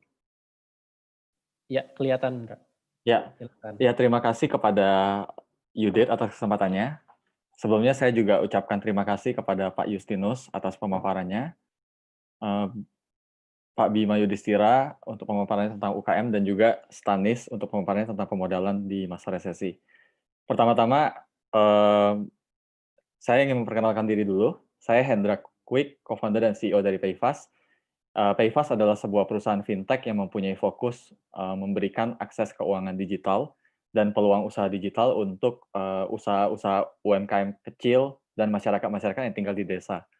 Ya, kelihatan, Hendra.
Ya.
Silakan.
Ya, terima kasih kepada Yudit atas kesempatannya. Sebelumnya saya juga ucapkan terima kasih kepada Pak Justinus atas pemaparannya, Pak Bima Yudhistira untuk pemaparannya tentang UKM, dan juga Stanis untuk pemaparannya tentang pemodalan di masa resesi. Pertama-tama, saya ingin memperkenalkan diri dulu. Saya Hendra Quick, co-founder dan CEO dari Payfast. Payfast adalah sebuah perusahaan fintech yang mempunyai fokus memberikan akses keuangan digital dan peluang usaha digital untuk usaha-usaha UMKM kecil dan masyarakat-masyarakat yang tinggal di desa.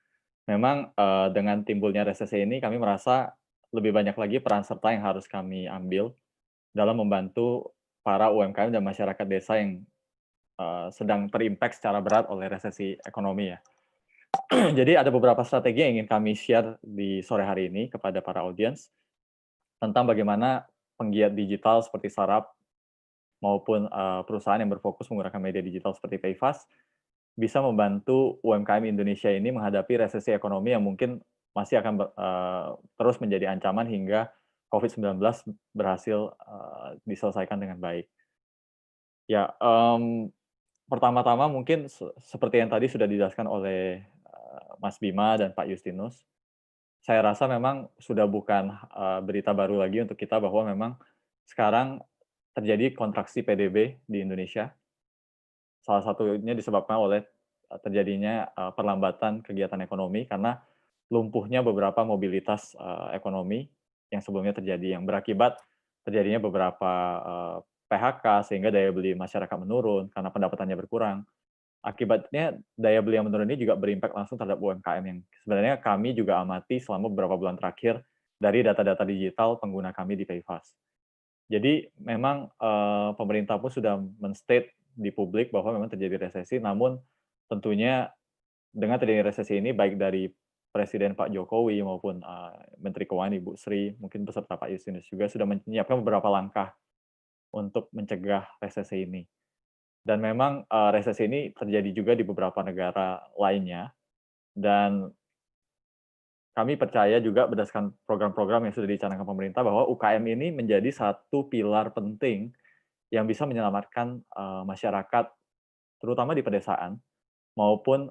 Memang dengan timbulnya resesi ini, kami merasa lebih banyak lagi peran serta yang harus kami ambil dalam membantu para UMKM dan masyarakat desa yang sedang terimpact secara berat oleh resesi ekonomi ya. Jadi ada beberapa strategi yang ingin kami share di sore hari ini kepada para audiens tentang bagaimana penggiat digital seperti startup maupun perusahaan yang berfokus menggunakan media digital seperti Payfast bisa membantu UMKM Indonesia ini menghadapi resesi ekonomi yang mungkin masih akan terus menjadi ancaman hingga COVID-19 berhasil diselesaikan dengan baik. Ya, pertama-tama mungkin seperti yang tadi sudah dijelaskan oleh Mas Bima dan Pak Justinus, saya rasa memang sudah bukan berita baru lagi untuk kita bahwa memang sekarang terjadi kontraksi PDB di Indonesia. Salah satunya disebabkan oleh terjadinya perlambatan kegiatan ekonomi karena lumpuhnya beberapa mobilitas ekonomi yang sebelumnya terjadi, yang berakibat terjadinya beberapa PHK sehingga daya beli masyarakat menurun karena pendapatannya berkurang. Akibatnya daya beli yang menurun ini juga berimpak langsung terhadap UMKM yang sebenarnya kami juga amati selama beberapa bulan terakhir dari data-data digital pengguna kami di Payfast. Jadi memang pemerintah pun sudah men-state di publik bahwa memang terjadi resesi, namun tentunya dengan terjadi resesi ini baik dari Presiden Pak Jokowi maupun Menteri Keuangan Ibu Sri, mungkin beserta Pak Justinus juga sudah menyiapkan beberapa langkah untuk mencegah resesi ini. Dan memang resesi ini terjadi juga di beberapa negara lainnya, dan kami percaya juga berdasarkan program-program yang sudah dicanangkan pemerintah bahwa UKM ini menjadi satu pilar penting yang bisa menyelamatkan masyarakat, terutama di pedesaan, maupun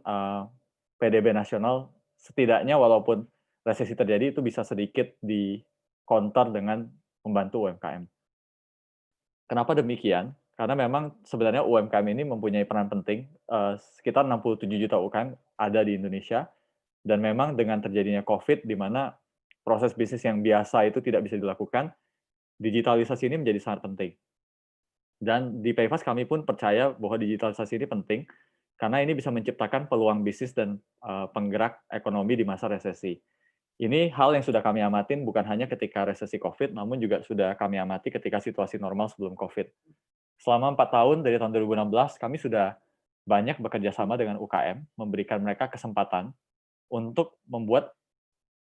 PDB nasional, setidaknya walaupun resesi terjadi itu bisa sedikit di-counter dengan membantu UMKM. Kenapa demikian? Karena memang sebenarnya UMKM ini mempunyai peran penting, sekitar 67 juta UMKM ada di Indonesia, dan memang dengan terjadinya COVID, di mana proses bisnis yang biasa itu tidak bisa dilakukan, digitalisasi ini menjadi sangat penting. Dan di Payfast kami pun percaya bahwa digitalisasi ini penting, karena ini bisa menciptakan peluang bisnis dan penggerak ekonomi di masa resesi. Ini hal yang sudah kami amatin bukan hanya ketika resesi COVID, namun juga sudah kami amati ketika situasi normal sebelum COVID. Selama 4 tahun, dari tahun 2016, kami sudah banyak bekerja sama dengan UKM, memberikan mereka kesempatan untuk membuat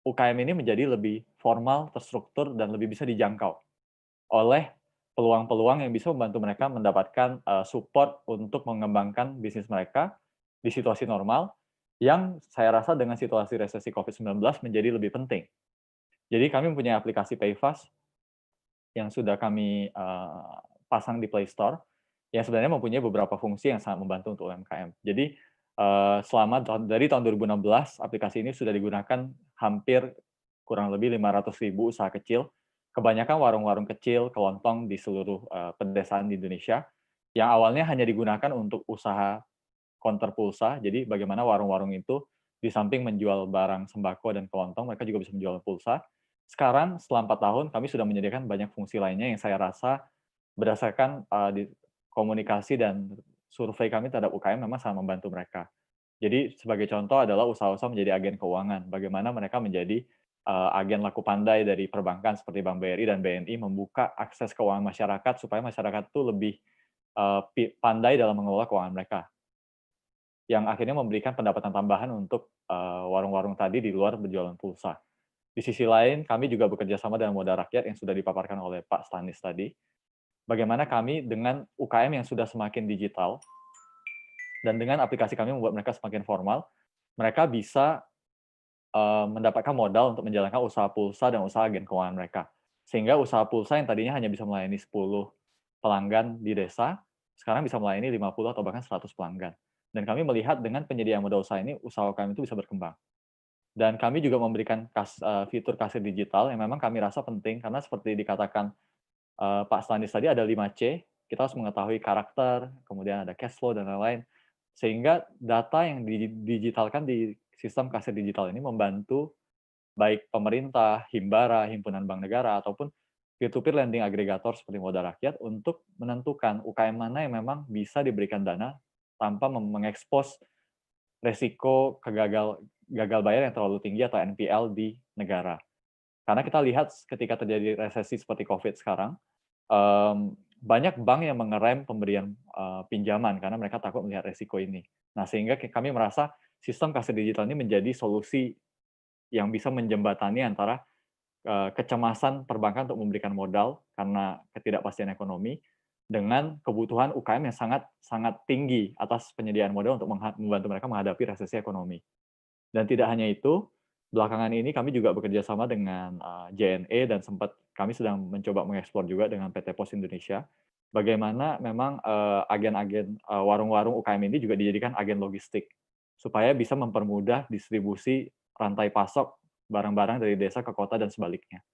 UKM ini menjadi lebih formal, terstruktur, dan lebih bisa dijangkau oleh peluang-peluang yang bisa membantu mereka mendapatkan support untuk mengembangkan bisnis mereka di situasi normal, yang saya rasa dengan situasi resesi COVID-19 menjadi lebih penting. Jadi kami mempunyai aplikasi Payfast yang sudah kami pasang di Play Store yang sebenarnya mempunyai beberapa fungsi yang sangat membantu untuk UMKM. Jadi dari tahun 2016 aplikasi ini sudah digunakan hampir kurang lebih 500.000 usaha kecil, kebanyakan warung-warung kecil, kelontong di seluruh pedesaan di Indonesia, yang awalnya hanya digunakan untuk usaha counter pulsa. Jadi bagaimana warung-warung itu di samping menjual barang sembako dan kelontong, mereka juga bisa menjual pulsa. Sekarang setelah 4 tahun kami sudah menyediakan banyak fungsi lainnya yang saya rasa berdasarkan komunikasi dan survei kami terhadap UKM memang sangat membantu mereka. Jadi sebagai contoh adalah usaha-usaha menjadi agen keuangan. Bagaimana mereka menjadi agen laku pandai dari perbankan seperti Bank BRI dan BNI membuka akses keuangan masyarakat supaya masyarakat itu lebih pandai dalam mengelola keuangan mereka. Yang akhirnya memberikan pendapatan tambahan untuk warung-warung tadi di luar berjualan pulsa. Di sisi lain, kami juga bekerja sama dengan Modal Rakyat yang sudah dipaparkan oleh Pak Stanis tadi. Bagaimana kami dengan UKM yang sudah semakin digital, dan dengan aplikasi kami membuat mereka semakin formal, mereka bisa mendapatkan modal untuk menjalankan usaha pulsa dan usaha agen keuangan mereka. Sehingga usaha pulsa yang tadinya hanya bisa melayani 10 pelanggan di desa, sekarang bisa melayani 50 atau bahkan 100 pelanggan. Dan kami melihat dengan penyediaan modal usaha ini, usaha UKM itu bisa berkembang. Dan kami juga memberikan fitur kasir digital yang memang kami rasa penting, karena seperti dikatakan Pak Stanis tadi ada 5C, kita harus mengetahui karakter, kemudian ada cash flow, dan lain-lain. Sehingga data yang didigitalkan di sistem kasir digital ini membantu baik pemerintah, Himbara, Himpunan Bank Negara, ataupun peer-to-peer lending agregator seperti Modal Rakyat untuk menentukan UKM mana yang memang bisa diberikan dana tanpa mengekspos resiko gagal bayar yang terlalu tinggi atau NPL di negara. Karena kita lihat ketika terjadi resesi seperti COVID sekarang, banyak bank yang mengerem pemberian pinjaman karena mereka takut melihat resiko ini. Nah, sehingga kami merasa sistem kasir digital ini menjadi solusi yang bisa menjembatani antara kecemasan perbankan untuk memberikan modal karena ketidakpastian ekonomi dengan kebutuhan UKM yang sangat tinggi atas penyediaan modal untuk membantu mereka menghadapi resesi ekonomi. Dan tidak hanya itu, belakangan ini kami juga bekerja sama dengan JNE dan sempat kami sedang mencoba mengeksplor juga dengan PT Pos Indonesia. Bagaimana memang agen-agen warung-warung UKM ini juga dijadikan agen logistik supaya bisa mempermudah distribusi rantai pasok barang-barang dari desa ke kota dan sebaliknya.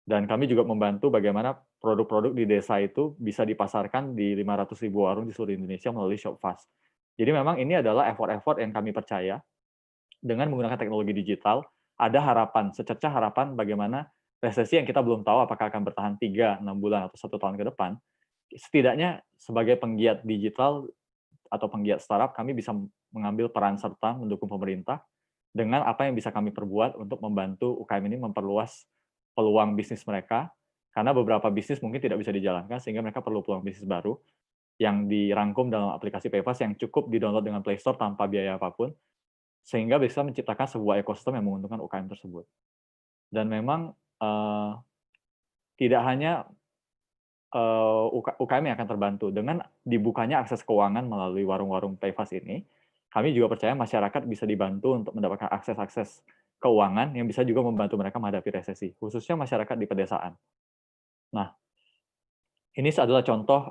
Dan kami juga membantu bagaimana produk-produk di desa itu bisa dipasarkan di 500.000 warung di seluruh Indonesia melalui Shopfast. Jadi memang ini adalah effort-effort yang kami percaya dengan menggunakan teknologi digital, ada harapan, secercah harapan bagaimana resesi yang kita belum tahu apakah akan bertahan 3, 6 bulan, atau 1 tahun ke depan, setidaknya sebagai penggiat digital atau penggiat startup, kami bisa mengambil peran serta mendukung pemerintah dengan apa yang bisa kami perbuat untuk membantu UKM ini memperluas peluang bisnis mereka, karena beberapa bisnis mungkin tidak bisa dijalankan, sehingga mereka perlu peluang bisnis baru yang dirangkum dalam aplikasi PayFast yang cukup di-download dengan Play Store tanpa biaya apapun, sehingga bisa menciptakan sebuah ekosistem yang menguntungkan UKM tersebut. Dan memang tidak hanya UKM yang akan terbantu. Dengan dibukanya akses keuangan melalui warung-warung PayFast ini, kami juga percaya masyarakat bisa dibantu untuk mendapatkan akses-akses keuangan yang bisa juga membantu mereka menghadapi resesi, khususnya masyarakat di pedesaan. Nah, ini adalah contoh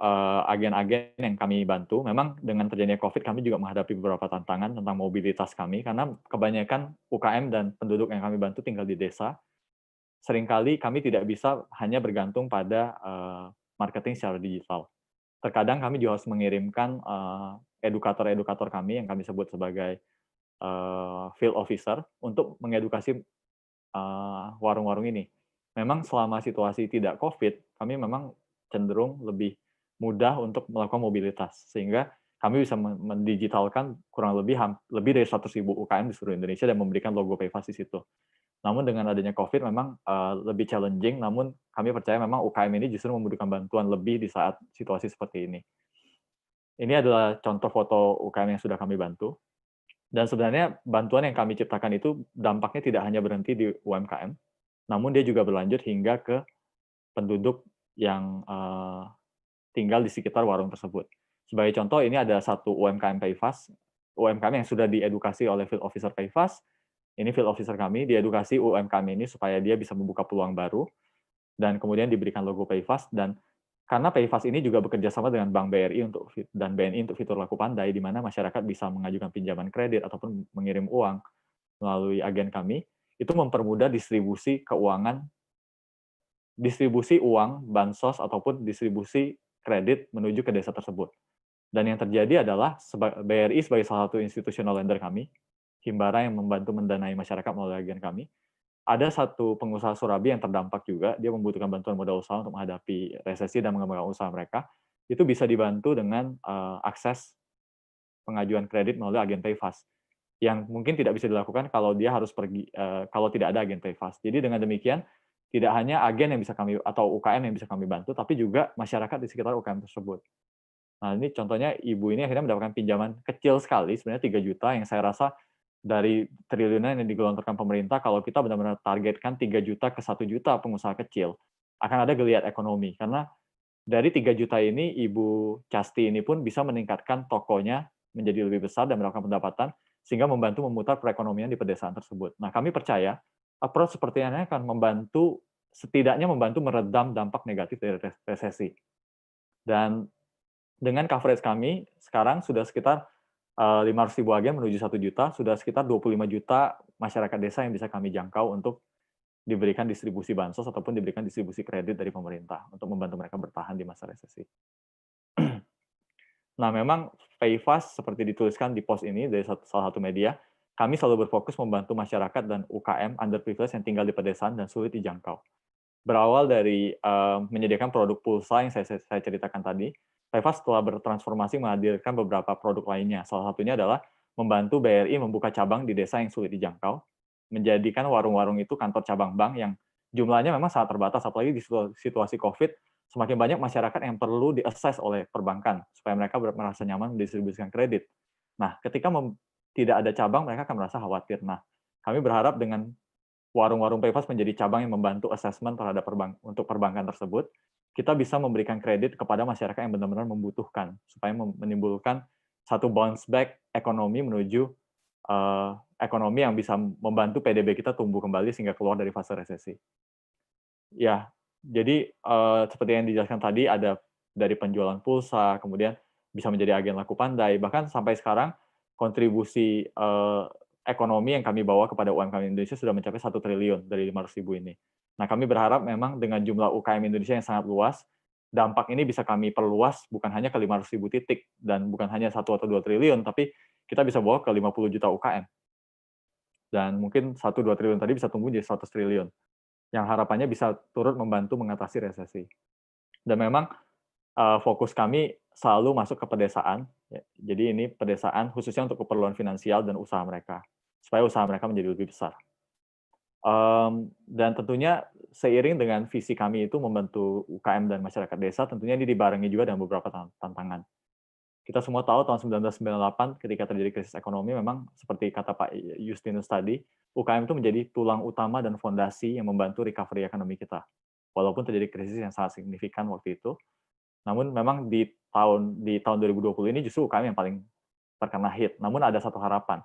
agen-agen yang kami bantu. Memang dengan terjadinya COVID, kami juga menghadapi beberapa tantangan tentang mobilitas kami, karena kebanyakan UKM dan penduduk yang kami bantu tinggal di desa. Seringkali kami tidak bisa hanya bergantung pada marketing secara digital. Terkadang kami juga harus mengirimkan edukator-edukator kami yang kami sebut sebagai field officer untuk mengedukasi warung-warung ini. Memang selama situasi tidak COVID, kami memang cenderung lebih mudah untuk melakukan mobilitas, sehingga kami bisa mendigitalkan kurang lebih dari 100.000 UKM di seluruh Indonesia dan memberikan logo PayFast di situ. Namun dengan adanya COVID memang lebih challenging, namun kami percaya memang UKM ini justru membutuhkan bantuan lebih di saat situasi seperti ini. Ini adalah contoh foto UKM yang sudah kami bantu. Dan sebenarnya bantuan yang kami ciptakan itu dampaknya tidak hanya berhenti di UMKM, namun dia juga berlanjut hingga ke penduduk yang tinggal di sekitar warung tersebut. Sebagai contoh, ini ada satu UMKM PayFast, UMKM yang sudah diedukasi oleh Field Officer PayFast. Ini Field Officer kami, diedukasi UMKM ini supaya dia bisa membuka peluang baru, dan kemudian diberikan logo PayFast, dan Karena PayFast ini juga bekerja sama dengan Bank BRI dan BNI untuk fitur laku pandai, di mana masyarakat bisa mengajukan pinjaman kredit ataupun mengirim uang melalui agen kami, itu mempermudah distribusi keuangan, distribusi uang, bansos, ataupun distribusi kredit menuju ke desa tersebut. Dan yang terjadi adalah BRI sebagai salah satu institutional lender kami, Himbara yang membantu mendanai masyarakat melalui agen kami, ada satu pengusaha Surabi yang terdampak juga, dia membutuhkan bantuan modal usaha untuk menghadapi resesi dan mengembangkan usaha mereka, itu bisa dibantu dengan akses pengajuan kredit melalui agen PayFast, yang mungkin tidak bisa dilakukan kalau dia harus pergi, kalau tidak ada agen PayFast. Jadi dengan demikian, tidak hanya agen yang bisa kami, atau UKM yang bisa kami bantu, tapi juga masyarakat di sekitar UKM tersebut. Nah ini contohnya ibu ini akhirnya mendapatkan pinjaman kecil sekali, sebenarnya 3 juta, yang saya rasa dari triliunan yang digelontorkan pemerintah, kalau kita benar-benar targetkan 3 juta ke 1 juta pengusaha kecil, akan ada geliat ekonomi. Karena dari 3 juta ini, Ibu Casti ini pun bisa meningkatkan tokonya menjadi lebih besar dan mendapatkan pendapatan, sehingga membantu memutar perekonomian di pedesaan tersebut. Nah, kami percaya, approach seperti ini akan membantu, setidaknya membantu meredam dampak negatif dari resesi. Dan dengan coverage kami, sekarang sudah sekitar 500.000 agen menuju 1 juta, sudah sekitar 25 juta masyarakat desa yang bisa kami jangkau untuk diberikan distribusi bansos ataupun diberikan distribusi kredit dari pemerintah untuk membantu mereka bertahan di masa resesi. Nah, memang PayFast seperti dituliskan di post ini dari salah satu media, kami selalu berfokus membantu masyarakat dan UKM underprivileged yang tinggal di pedesaan dan sulit dijangkau. Berawal dari menyediakan produk pulsa yang saya ceritakan tadi, PayFast telah bertransformasi menghadirkan beberapa produk lainnya. Salah satunya adalah membantu BRI membuka cabang di desa yang sulit dijangkau, menjadikan warung-warung itu kantor cabang bank yang jumlahnya memang sangat terbatas, apalagi di situasi COVID, semakin banyak masyarakat yang perlu di-assess oleh perbankan, supaya mereka merasa nyaman mendistribusikan kredit. Nah, ketika tidak ada cabang, mereka akan merasa khawatir. Nah, kami berharap dengan warung-warung PayFast menjadi cabang yang membantu assessment terhadap untuk perbankan tersebut, kita bisa memberikan kredit kepada masyarakat yang benar-benar membutuhkan, supaya menimbulkan satu bounce back ekonomi menuju ekonomi yang bisa membantu PDB kita tumbuh kembali sehingga keluar dari fase resesi. Ya, jadi seperti yang dijelaskan tadi, ada dari penjualan pulsa, kemudian bisa menjadi agen laku pandai, bahkan sampai sekarang kontribusi ekonomi yang kami bawa kepada UMKM Indonesia sudah mencapai 1 triliun dari 500.000 ini. Nah, kami berharap memang dengan jumlah UKM Indonesia yang sangat luas, dampak ini bisa kami perluas bukan hanya ke 500.000 titik, dan bukan hanya 1 atau 2 triliun, tapi kita bisa bawa ke 50 juta UKM. Dan mungkin 1-2 triliun tadi bisa tumbuh jadi 100 triliun, yang harapannya bisa turut membantu mengatasi resesi. Dan memang fokus kami selalu masuk ke pedesaan, ya. Jadi ini pedesaan khususnya untuk keperluan finansial dan usaha mereka, supaya usaha mereka menjadi lebih besar. Dan tentunya seiring dengan visi kami itu membantu UKM dan masyarakat desa, tentunya ini dibarengi juga dengan beberapa tantangan. Kita semua tahu tahun 1998 ketika terjadi krisis ekonomi, memang seperti kata Pak Justinus tadi, UKM itu menjadi tulang utama dan fondasi yang membantu recovery ekonomi kita. Walaupun terjadi krisis yang sangat signifikan waktu itu, namun memang di tahun 2020 ini justru UKM yang paling terkena hit. Namun ada satu harapan.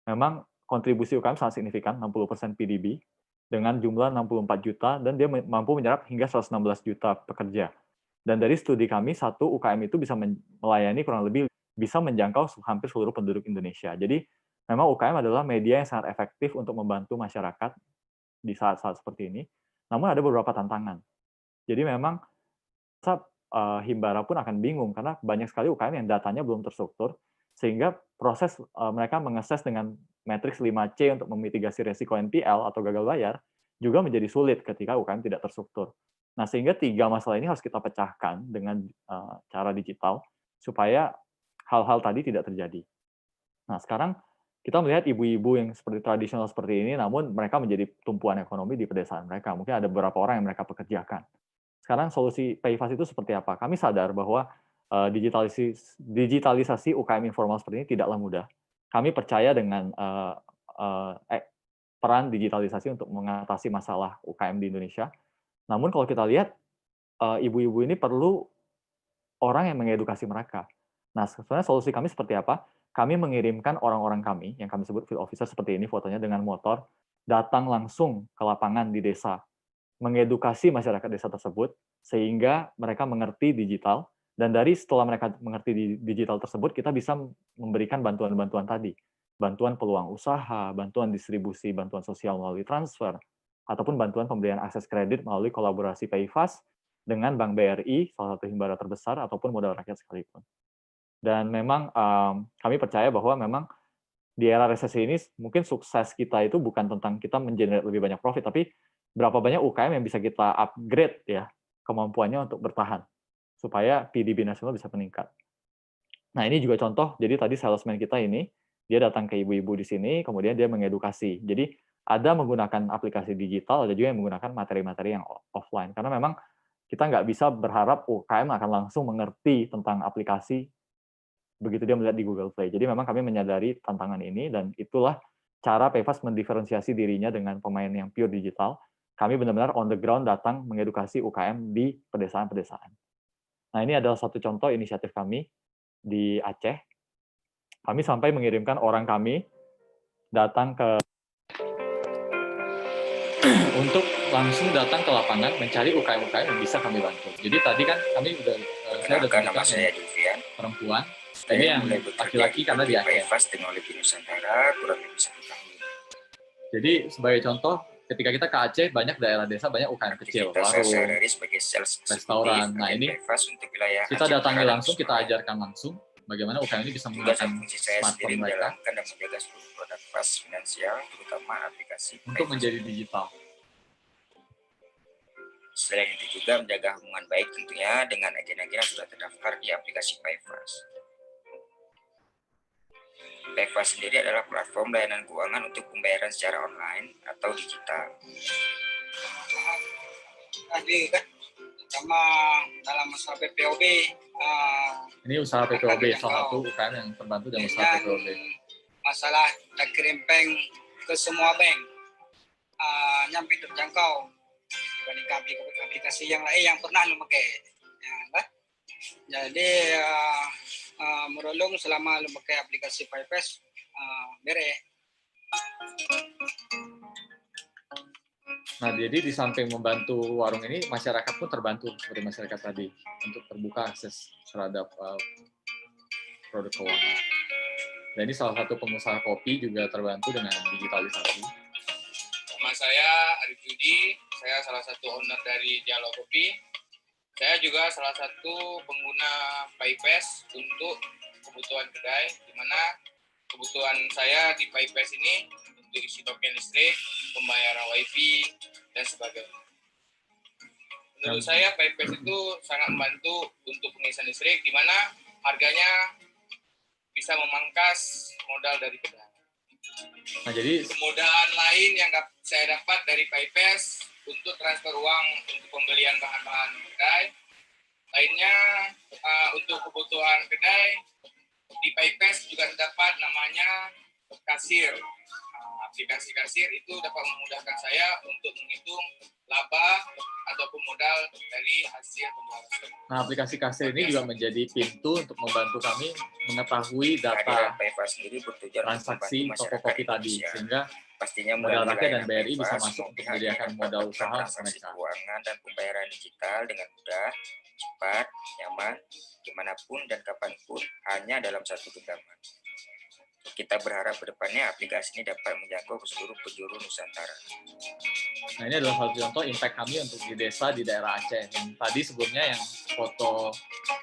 Memang kontribusi UKM sangat signifikan, 60% PDB, dengan jumlah 64 juta, dan dia mampu menyerap hingga 116 juta pekerja. Dan dari studi kami, satu UKM itu bisa melayani kurang lebih, bisa menjangkau hampir seluruh penduduk Indonesia. Jadi memang UKM adalah media yang sangat efektif untuk membantu masyarakat di saat-saat seperti ini. Namun ada beberapa tantangan. Jadi memang Himbara pun akan bingung karena banyak sekali UKM yang datanya belum terstruktur, sehingga proses mereka mengakses dengan matriks 5C untuk memitigasi resiko NPL atau gagal bayar juga menjadi sulit ketika UKM tidak terstruktur. Nah, sehingga 3 masalah ini harus kita pecahkan dengan cara digital supaya hal-hal tadi tidak terjadi. Nah, sekarang kita melihat ibu-ibu yang seperti tradisional seperti ini, namun mereka menjadi tumpuan ekonomi di pedesaan mereka. Mungkin ada beberapa orang yang mereka pekerjakan. Sekarang solusi PayFast itu seperti apa? Kami sadar bahwa digitalisasi UKM informal seperti ini tidaklah mudah. Kami percaya dengan peran digitalisasi untuk mengatasi masalah UKM di Indonesia. Namun kalau kita lihat, ibu-ibu ini perlu orang yang mengedukasi mereka. Nah, sebenarnya solusi kami seperti apa? Kami mengirimkan orang-orang kami, yang kami sebut field officer seperti ini, fotonya dengan motor, datang langsung ke lapangan di desa, mengedukasi masyarakat desa tersebut, sehingga mereka mengerti digital, dan dari setelah mereka mengerti digital tersebut, kita bisa memberikan bantuan-bantuan tadi. Bantuan peluang usaha, bantuan distribusi, bantuan sosial melalui transfer, ataupun bantuan pemberian akses kredit melalui kolaborasi PayFast dengan Bank BRI, salah satu himbara terbesar, ataupun modal rakyat sekalipun. Dan memang kami percaya bahwa memang di era resesi ini mungkin sukses kita itu bukan tentang kita mengenerate lebih banyak profit, tapi berapa banyak UKM yang bisa kita upgrade ya kemampuannya untuk bertahan supaya PDB nasional bisa meningkat. Nah, ini juga contoh, jadi tadi salesman kita ini, dia datang ke ibu-ibu di sini, kemudian dia mengedukasi. Jadi ada menggunakan aplikasi digital, ada juga yang menggunakan materi-materi yang offline. Karena memang kita nggak bisa berharap UKM akan langsung mengerti tentang aplikasi begitu dia melihat di Google Play. Jadi memang kami menyadari tantangan ini, dan itulah cara PayFast mendiferensiasi dirinya dengan pemain yang pure digital. Kami benar-benar on the ground datang mengedukasi UKM di pedesaan-pedesaan. Nah, ini adalah satu contoh inisiatif kami di Aceh. Kami sampai mengirimkan orang kami datang ke untuk langsung datang ke lapangan mencari UKM-UKM yang bisa kami bantu. Jadi tadi kan kami saya udah
nama saya Juvian,
perempuan.
Saya
ini yang
mulai bekerja
laki-laki karena di Aceh.
PayFast Teknologi Nusantara kurang lebih 1 tahun.
Jadi sebagai contoh, ketika kita ke Aceh, banyak daerah desa, banyak UKM kecil,
Saya
warung,
sehari sebagai sales
restoran. Nah, ini
untuk wilayah
kita
Aceh
datangi
Utara
langsung, kita ajarkan langsung bagaimana UKM ini bisa menggunakan smartphone mereka
menjalankan dan menjaga seluruh produk FAST finansial, terutama aplikasi
untuk menjadi digital.
Selain itu juga menjaga hubungan baik tentunya dengan agen-agen yang sudah terdaftar di aplikasi PayFast. PayFast sendiri adalah platform layanan keuangan untuk pembayaran secara online atau digital.
Tadi kan sama dalam masalah PPOB.
Ini usaha PPOB, salah satu UKM yang terbantu dengan usaha PPOB.
Masalah kirim bank ke semua bank, nyampe terjangkau dibandingkan aplikasi yang lain yang pernah lu pakai. Ya, jadi merolong selama lu pakai aplikasi PayFast beres.
Nah, jadi di samping membantu warung ini, masyarakat pun terbantu seperti masyarakat tadi untuk terbuka akses terhadap produk keuangan. Dan ini salah satu pengusaha kopi juga terbantu dengan digitalisasi.
Nama saya Arif Yudi, saya salah satu owner dari Dialog Kopi. Saya juga salah satu pengguna PayFast untuk kebutuhan kedai, di mana kebutuhan saya di PayFast ini untuk isi token listrik, pembayaran wifi, dan sebagainya. Menurut saya PayFast itu sangat membantu untuk pengisian listrik, di mana harganya bisa memangkas modal dari kedai.
Nah, jadi
kemudahan lain yang saya dapat dari PayFast untuk transfer uang untuk pembelian bahan-bahan kedai. Lainnya untuk kebutuhan kedai di PayFast juga terdapat namanya kasir. Aplikasi kasir itu dapat memudahkan saya untuk menghitung laba ataupun modal dari hasil penjualan.
Nah, aplikasi kasir ini juga menjadi pintu untuk membantu kami mengetahui data transaksi toko kopi tadi, sehingga
pastinya
modal rakyat dan BRI bisa masuk untuk menyediakan modal usaha mereka.
Keuangan dan pembayaran digital dengan mudah, cepat, nyaman, dimanapun dan kapanpun, hanya dalam satu genggaman. Kita berharap ke depannya aplikasi ini dapat menjangkau ke seluruh penjuru Nusantara.
Nah, ini adalah satu contoh impact kami untuk di desa di daerah Aceh. Yang tadi sebelumnya yang foto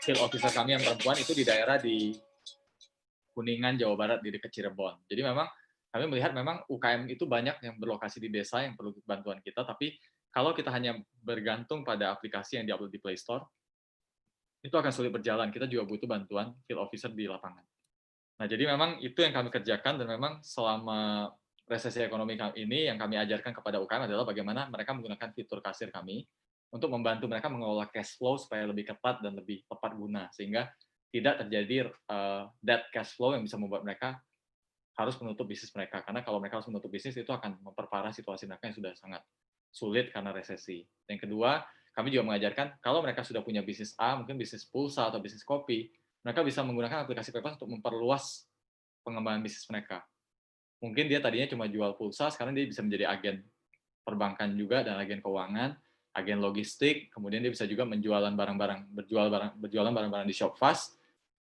field officer kami yang perempuan itu di daerah di Kuningan, Jawa Barat, di dekat Cirebon. Jadi memang kami melihat memang UKM itu banyak yang berlokasi di desa yang perlu bantuan kita, tapi kalau kita hanya bergantung pada aplikasi yang diupload di Play Store, itu akan sulit berjalan. Kita juga butuh bantuan field officer di lapangan. Nah, jadi memang itu yang kami kerjakan, dan memang selama resesi ekonomi ini yang kami ajarkan kepada UKM adalah bagaimana mereka menggunakan fitur kasir kami untuk membantu mereka mengelola cash flow supaya lebih ketat dan lebih tepat guna, sehingga tidak terjadi dead cash flow yang bisa membuat mereka harus menutup bisnis mereka. Karena kalau mereka harus menutup bisnis, itu akan memperparah situasi mereka yang sudah sangat sulit karena resesi. Yang kedua, kami juga mengajarkan kalau mereka sudah punya bisnis A, mungkin bisnis pulsa atau bisnis kopi, mereka bisa menggunakan aplikasi PayFast untuk memperluas pengembangan bisnis mereka. Mungkin dia tadinya cuma jual pulsa, sekarang dia bisa menjadi agen perbankan juga dan agen keuangan, agen logistik, kemudian dia bisa juga berjualan barang-barang di Shopfast.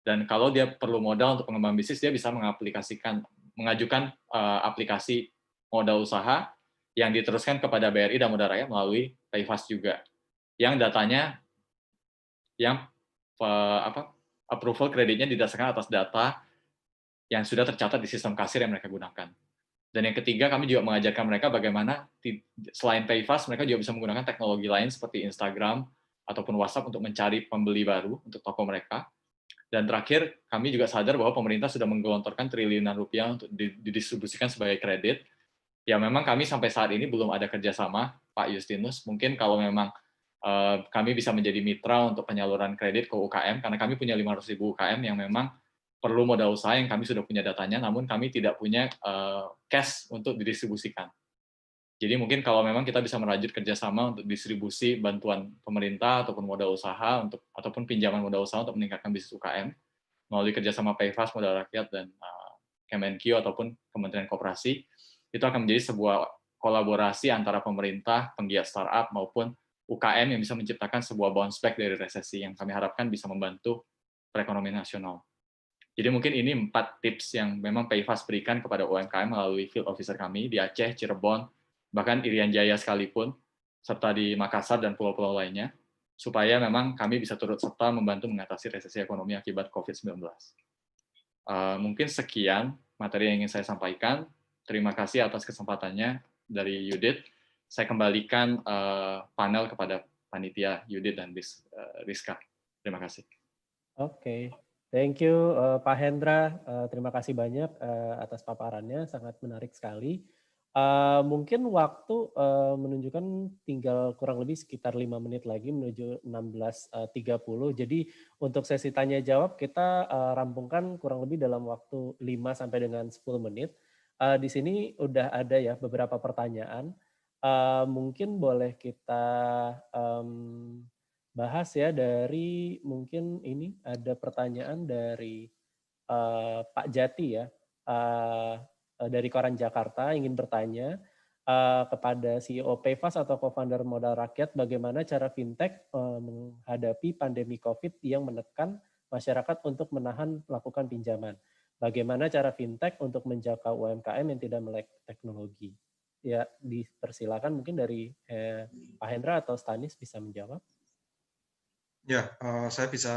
Dan kalau dia perlu modal untuk pengembangan bisnis, dia bisa mengajukan aplikasi modal usaha yang diteruskan kepada BRI dan Modal Rakyat melalui PayFast juga. Yang datanya, approval kreditnya didasarkan atas data yang sudah tercatat di sistem kasir yang mereka gunakan. Dan yang ketiga, kami juga mengajarkan mereka bagaimana selain PayFast, mereka juga bisa menggunakan teknologi lain seperti Instagram ataupun WhatsApp untuk mencari pembeli baru untuk toko mereka. Dan terakhir, kami juga sadar bahwa pemerintah sudah menggelontorkan triliunan rupiah untuk didistribusikan sebagai kredit. Ya memang kami sampai saat ini belum ada kerjasama, Pak Justinus. Mungkin kalau memang kami bisa menjadi mitra untuk penyaluran kredit ke UKM, karena kami punya 500.000 UKM yang memang perlu modal usaha yang kami sudah punya datanya, namun kami tidak punya cash untuk didistribusikan. Jadi mungkin kalau memang kita bisa merajut kerjasama untuk distribusi bantuan pemerintah ataupun modal usaha ataupun pinjaman modal usaha untuk meningkatkan bisnis UKM melalui kerjasama PayFast, Modal Rakyat, dan Kemenkyu ataupun Kementerian Koperasi, itu akan menjadi sebuah kolaborasi antara pemerintah, penggiat startup maupun UKM yang bisa menciptakan sebuah bounce back dari resesi yang kami harapkan bisa membantu perekonomian nasional. Jadi mungkin ini 4 tips yang memang PayFast berikan kepada UMKM melalui field officer kami di Aceh, Cirebon, bahkan Irian Jaya sekalipun, serta di Makassar dan pulau-pulau lainnya, supaya memang kami bisa turut serta membantu mengatasi resesi ekonomi akibat COVID-19. Mungkin sekian materi yang ingin saya sampaikan. Terima kasih atas kesempatannya dari Yudit. Saya kembalikan panel kepada panitia Yudit dan Rizka. Terima kasih.
Oke. Thank you Pak Hendra, terima kasih banyak atas paparannya, sangat menarik sekali. Mungkin waktu menunjukkan tinggal kurang lebih sekitar 5 menit lagi menuju 16.30. Jadi untuk sesi tanya jawab kita rampungkan kurang lebih dalam waktu 5 sampai dengan 10 menit. Di sini udah ada ya beberapa pertanyaan. Mungkin boleh kita bahas ya dari mungkin ini ada pertanyaan dari Pak Jati ya dari Koran Jakarta ingin bertanya kepada CEO PayFast atau co-founder Modal Rakyat bagaimana cara fintech menghadapi pandemi COVID yang menekan masyarakat untuk menahan melakukan pinjaman. Bagaimana cara fintech untuk menjangkau UMKM yang tidak melek teknologi? Ya dipersilakan mungkin dari Pak Hendra atau Stanis bisa menjawab.
Ya, saya bisa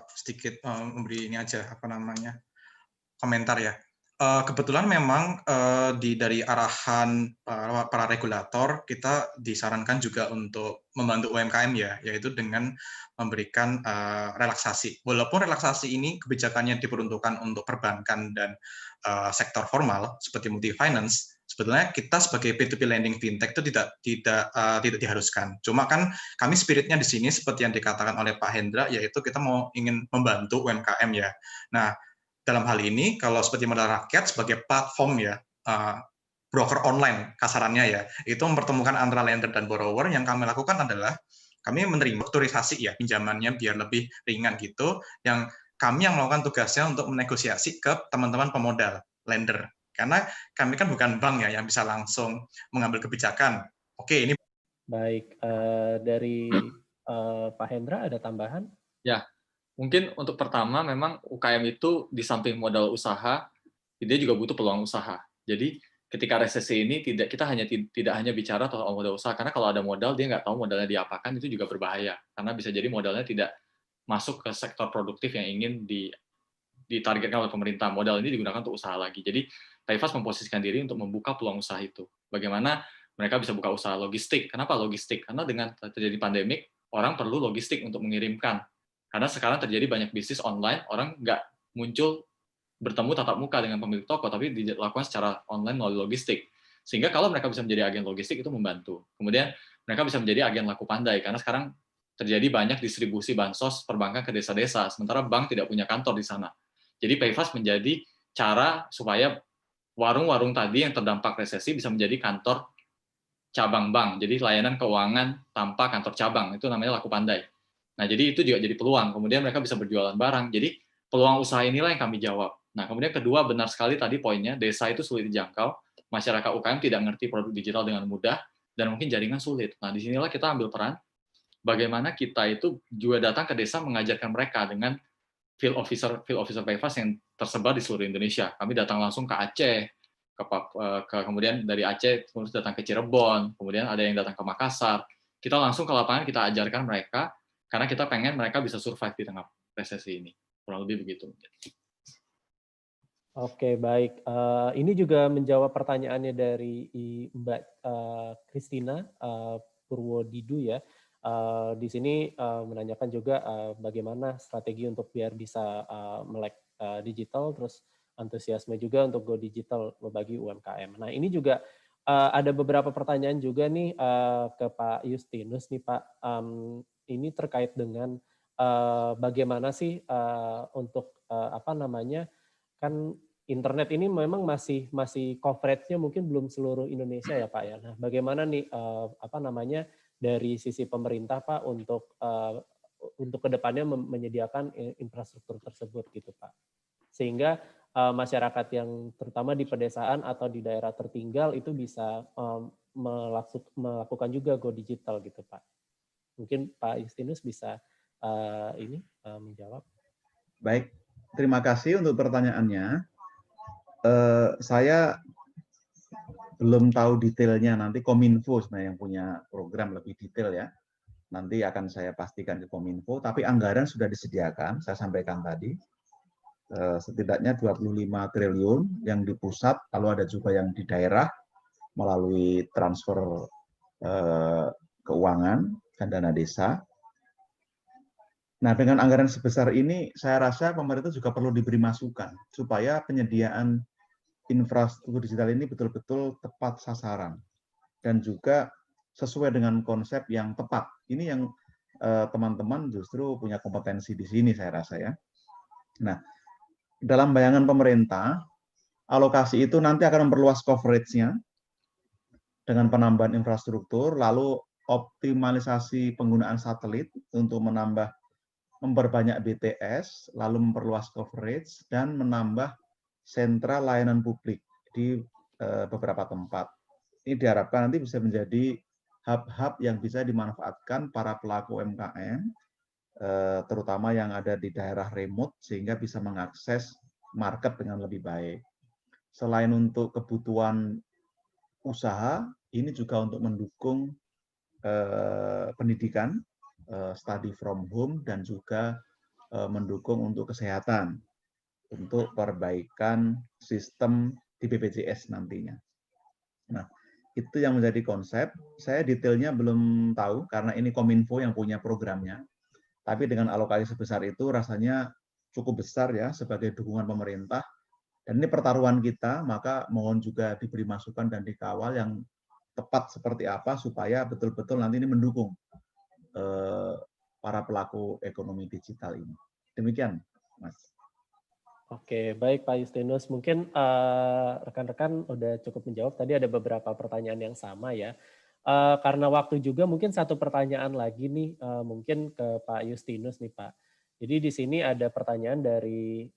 sedikit memberi ini aja, komentar ya. Kebetulan memang dari arahan para regulator, kita disarankan juga untuk membantu UMKM ya, yaitu dengan memberikan relaksasi. Walaupun relaksasi ini kebijakannya diperuntukkan untuk perbankan dan sektor formal, seperti multi-finance, sebetulnya kita sebagai P2P lending fintech itu tidak diharuskan. Cuma kan kami spiritnya di sini seperti yang dikatakan oleh Pak Hendra, yaitu kita ingin membantu UMKM ya. Nah, dalam hal ini kalau seperti Modal Rakyat sebagai platform ya, broker online kasarannya ya, itu mempertemukan antara lender dan borrower. Yang kami lakukan adalah kami menerima strukturisasi ya pinjamannya biar lebih ringan gitu. Yang kami yang melakukan tugasnya untuk menegosiasi ke teman-teman pemodal lender. Karena kami kan bukan bank ya yang bisa langsung mengambil kebijakan. Oke, ini
baik dari Pak Hendra ada tambahan?
Ya, mungkin untuk pertama memang UKM itu di samping modal usaha, dia juga butuh peluang usaha. Jadi ketika resesi ini tidak hanya bicara soal modal usaha, karena kalau ada modal dia nggak tahu modalnya diapakan, itu juga berbahaya karena bisa jadi modalnya tidak masuk ke sektor produktif yang ingin ditargetkan oleh pemerintah. Modal ini digunakan untuk usaha lagi. Jadi PayFast memposisikan diri untuk membuka peluang usaha itu. Bagaimana mereka bisa buka usaha logistik? Kenapa logistik? Karena dengan terjadi pandemik, orang perlu logistik untuk mengirimkan. Karena sekarang terjadi banyak bisnis online, orang nggak muncul bertemu tatap muka dengan pemilik toko, tapi dilakukan secara online melalui logistik. Sehingga kalau mereka bisa menjadi agen logistik, itu membantu. Kemudian mereka bisa menjadi agen laku pandai, karena sekarang terjadi banyak distribusi bansos perbankan ke desa-desa, sementara bank tidak punya kantor di sana. Jadi PayFast menjadi cara supaya warung-warung tadi yang terdampak resesi bisa menjadi kantor cabang bank. Jadi layanan keuangan tanpa kantor cabang, itu namanya laku pandai. Nah, jadi itu juga jadi peluang. Kemudian mereka bisa berjualan barang. Jadi peluang usaha inilah yang kami jawab. Nah, kemudian kedua, benar sekali tadi poinnya, desa itu sulit dijangkau, masyarakat UKM tidak ngerti produk digital dengan mudah, dan mungkin jaringan sulit. Nah, disinilah kita ambil peran, bagaimana kita itu juga datang ke desa mengajarkan mereka dengan field officer PayFast yang tersebar di seluruh Indonesia. Kami datang langsung ke Aceh, kemudian dari Aceh terus datang ke Cirebon, kemudian ada yang datang ke Makassar. Kita langsung ke lapangan, kita ajarkan mereka, karena kita pengen mereka bisa survive di tengah resesi ini. Kurang lebih begitu.
Oke, baik. Ini juga menjawab pertanyaannya dari Mbak Christina Purwodidu ya. Di sini menanyakan juga bagaimana strategi untuk biar bisa melek digital, terus antusiasme juga untuk go digital bagi UMKM. Nah, ini juga ada beberapa pertanyaan juga nih ke Pak Justinus nih Pak. Ini terkait dengan bagaimana sih untuk kan internet ini memang masih coverage-nya mungkin belum seluruh Indonesia ya Pak ya. Nah, bagaimana nih dari sisi pemerintah Pak untuk kedepannya menyediakan infrastruktur tersebut gitu Pak, sehingga masyarakat yang terutama di pedesaan atau di daerah tertinggal itu bisa melakukan juga go digital gitu Pak. Mungkin Pak Justinus bisa menjawab.
Baik, terima kasih untuk pertanyaannya. Saya belum tahu detailnya, nanti Kominfo sebenarnya yang punya program lebih detail ya. Nanti akan saya pastikan ke Kominfo, tapi anggaran sudah disediakan, saya sampaikan tadi. Setidaknya 25 triliun yang di pusat, lalu ada juga yang di daerah melalui transfer keuangan dan dana desa. Nah, dengan anggaran sebesar ini, saya rasa pemerintah juga perlu diberi masukan supaya penyediaan infrastruktur digital ini betul-betul tepat sasaran dan juga sesuai dengan konsep yang tepat. Ini yang teman-teman justru punya kompetensi di sini, saya rasa ya. Nah, dalam bayangan pemerintah, alokasi itu nanti akan memperluas coverage-nya dengan penambahan infrastruktur, lalu optimalisasi penggunaan satelit untuk memperbanyak BTS, lalu memperluas coverage, dan menambah sentra layanan publik di beberapa tempat. Ini diharapkan nanti bisa menjadi hub-hub yang bisa dimanfaatkan para pelaku UMKM, terutama yang ada di daerah remote, sehingga bisa mengakses market dengan lebih baik. Selain untuk kebutuhan usaha, ini juga untuk mendukung pendidikan, study from home, dan juga mendukung untuk kesehatan, untuk perbaikan sistem di BPJS nantinya. Nah, itu yang menjadi konsep. Saya detailnya belum tahu karena ini Kominfo yang punya programnya. Tapi dengan alokasi sebesar itu rasanya cukup besar ya sebagai dukungan pemerintah. Dan ini pertaruhan kita, maka mohon juga diberi masukan dan dikawal yang tepat seperti apa supaya betul-betul nanti ini mendukung para pelaku ekonomi digital ini. Demikian, Mas.
Oke, baik Pak Justinus. Mungkin rekan-rekan udah cukup menjawab. Tadi ada beberapa pertanyaan yang sama ya. Karena waktu juga mungkin satu pertanyaan lagi nih, mungkin ke Pak Justinus nih Pak. Jadi di sini ada pertanyaan dari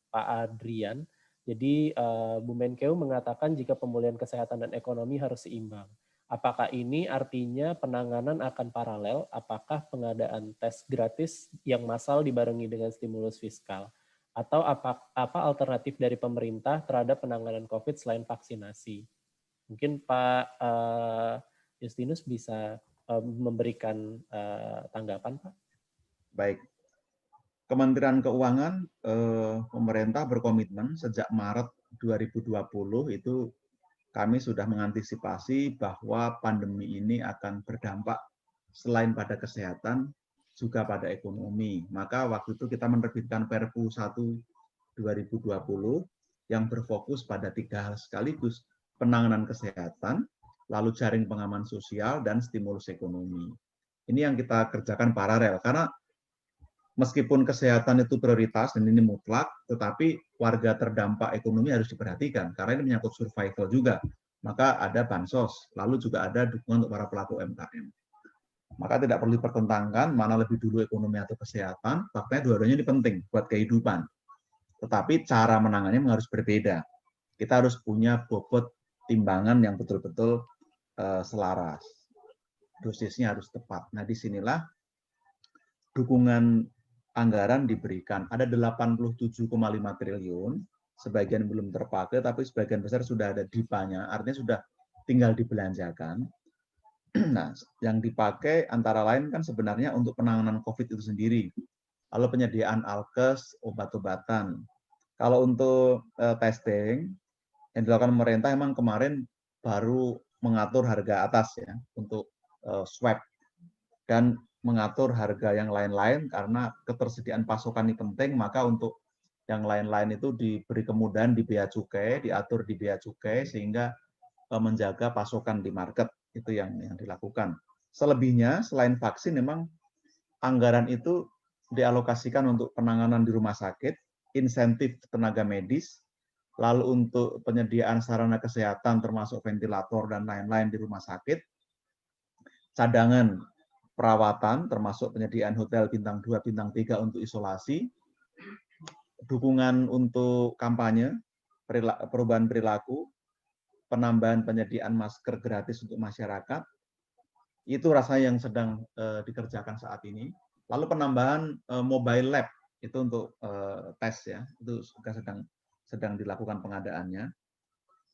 Pak Adrian. Jadi Bu Menkeu mengatakan jika pemulihan kesehatan dan ekonomi harus seimbang. Apakah ini artinya penanganan akan paralel? Apakah pengadaan tes gratis yang massal dibarengi dengan stimulus fiskal? Atau apa alternatif dari pemerintah terhadap penanganan COVID selain vaksinasi? Mungkin Pak Justinus bisa memberikan tanggapan, Pak.
Baik. Kementerian Keuangan, pemerintah berkomitmen sejak Maret 2020 itu kami sudah mengantisipasi bahwa pandemi ini akan berdampak selain pada kesehatan, juga pada ekonomi. Maka waktu itu kita menerbitkan Perpu 1 2020 yang berfokus pada 3 hal sekaligus, penanganan kesehatan, lalu jaring pengaman sosial, dan stimulus ekonomi. Ini yang kita kerjakan paralel, karena meskipun kesehatan itu prioritas dan ini mutlak, tetapi warga terdampak ekonomi harus diperhatikan, karena ini menyangkut survival juga. Maka ada bansos, lalu juga ada dukungan untuk para pelaku UMKM. Maka tidak perlu dipertentangkan mana lebih dulu ekonomi atau kesehatan, faktanya dua-duanya ini penting buat kehidupan. Tetapi cara menangannya harus berbeda. Kita harus punya bobot timbangan yang betul-betul selaras. Dosisnya harus tepat. Nah, disinilah dukungan anggaran diberikan. Ada 87,5 triliun, sebagian belum terpakai, tapi sebagian besar sudah ada DIPA-nya, artinya sudah tinggal dibelanjakan. Nah, yang dipakai antara lain kan sebenarnya untuk penanganan COVID itu sendiri. Lalu penyediaan alkes, obat-obatan. Kalau untuk testing, yang dilakukan pemerintah memang kemarin baru mengatur harga atas ya untuk swab dan mengatur harga yang lain-lain karena ketersediaan pasokan ini penting, maka untuk yang lain-lain itu diberi kemudahan di bea cukai, diatur di bea cukai sehingga menjaga pasokan di market, itu yang dilakukan. Selebihnya selain vaksin memang anggaran itu dialokasikan untuk penanganan di rumah sakit, insentif tenaga medis, lalu untuk penyediaan sarana kesehatan termasuk ventilator dan lain-lain di rumah sakit, cadangan perawatan termasuk penyediaan hotel bintang 2, bintang 3 untuk isolasi, dukungan untuk kampanye, perubahan perilaku, penambahan penyediaan masker gratis untuk masyarakat, itu rasanya yang sedang dikerjakan saat ini. Lalu penambahan mobile lab, itu untuk tes ya, itu juga sedang dilakukan pengadaannya.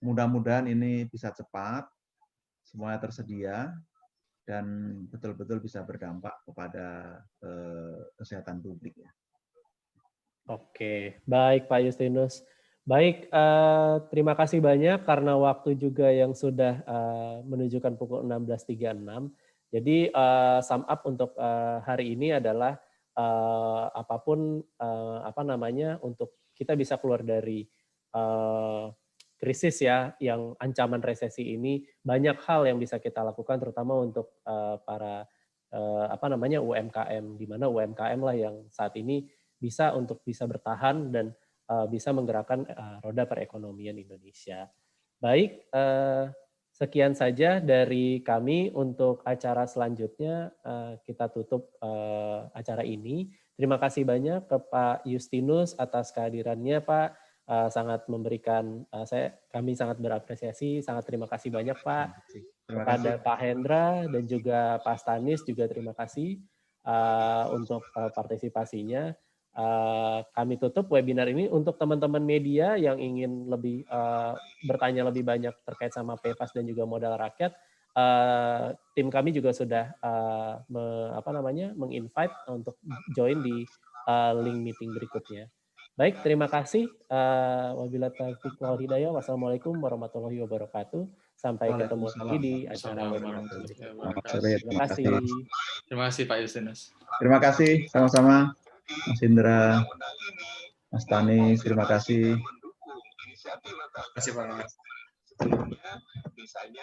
Mudah-mudahan ini bisa cepat, semuanya tersedia, dan betul-betul bisa berdampak kepada kesehatan publik. Ya.
Oke, baik Pak Justinus. Baik, terima kasih banyak karena waktu juga yang sudah menunjukkan pukul 16.36. Jadi sum up untuk hari ini adalah apapun untuk kita bisa keluar dari krisis ya, yang ancaman resesi ini, banyak hal yang bisa kita lakukan terutama untuk para UMKM, di mana UMKM lah yang saat ini bisa bertahan dan bisa menggerakkan roda perekonomian Indonesia. Baik, sekian saja dari kami untuk acara selanjutnya. Kita tutup acara ini. Terima kasih banyak ke Pak Justinus atas kehadirannya, Pak. Sangat memberikan, kami sangat berapresiasi. Sangat terima kasih banyak, Pak. Kepada Pak Hendra dan juga Pak Stanis juga terima kasih untuk partisipasinya. Kami tutup webinar ini. Untuk teman-teman media yang ingin lebih bertanya lebih banyak terkait sama PFAS dan juga modal rakyat, tim kami juga sudah menginvite untuk join di link meeting berikutnya. Baik, terima kasih. Wabillahi taufiq wal hidayah. Wassalamualaikum warahmatullahi wabarakatuh. Sampai ketemu lagi di acara webinar berikutnya. Terima kasih.
Terima kasih Pak Justinus.
Terima kasih, sama-sama. Mas Indra, Mas Tanis, terima kasih.
Terima kasih Pak.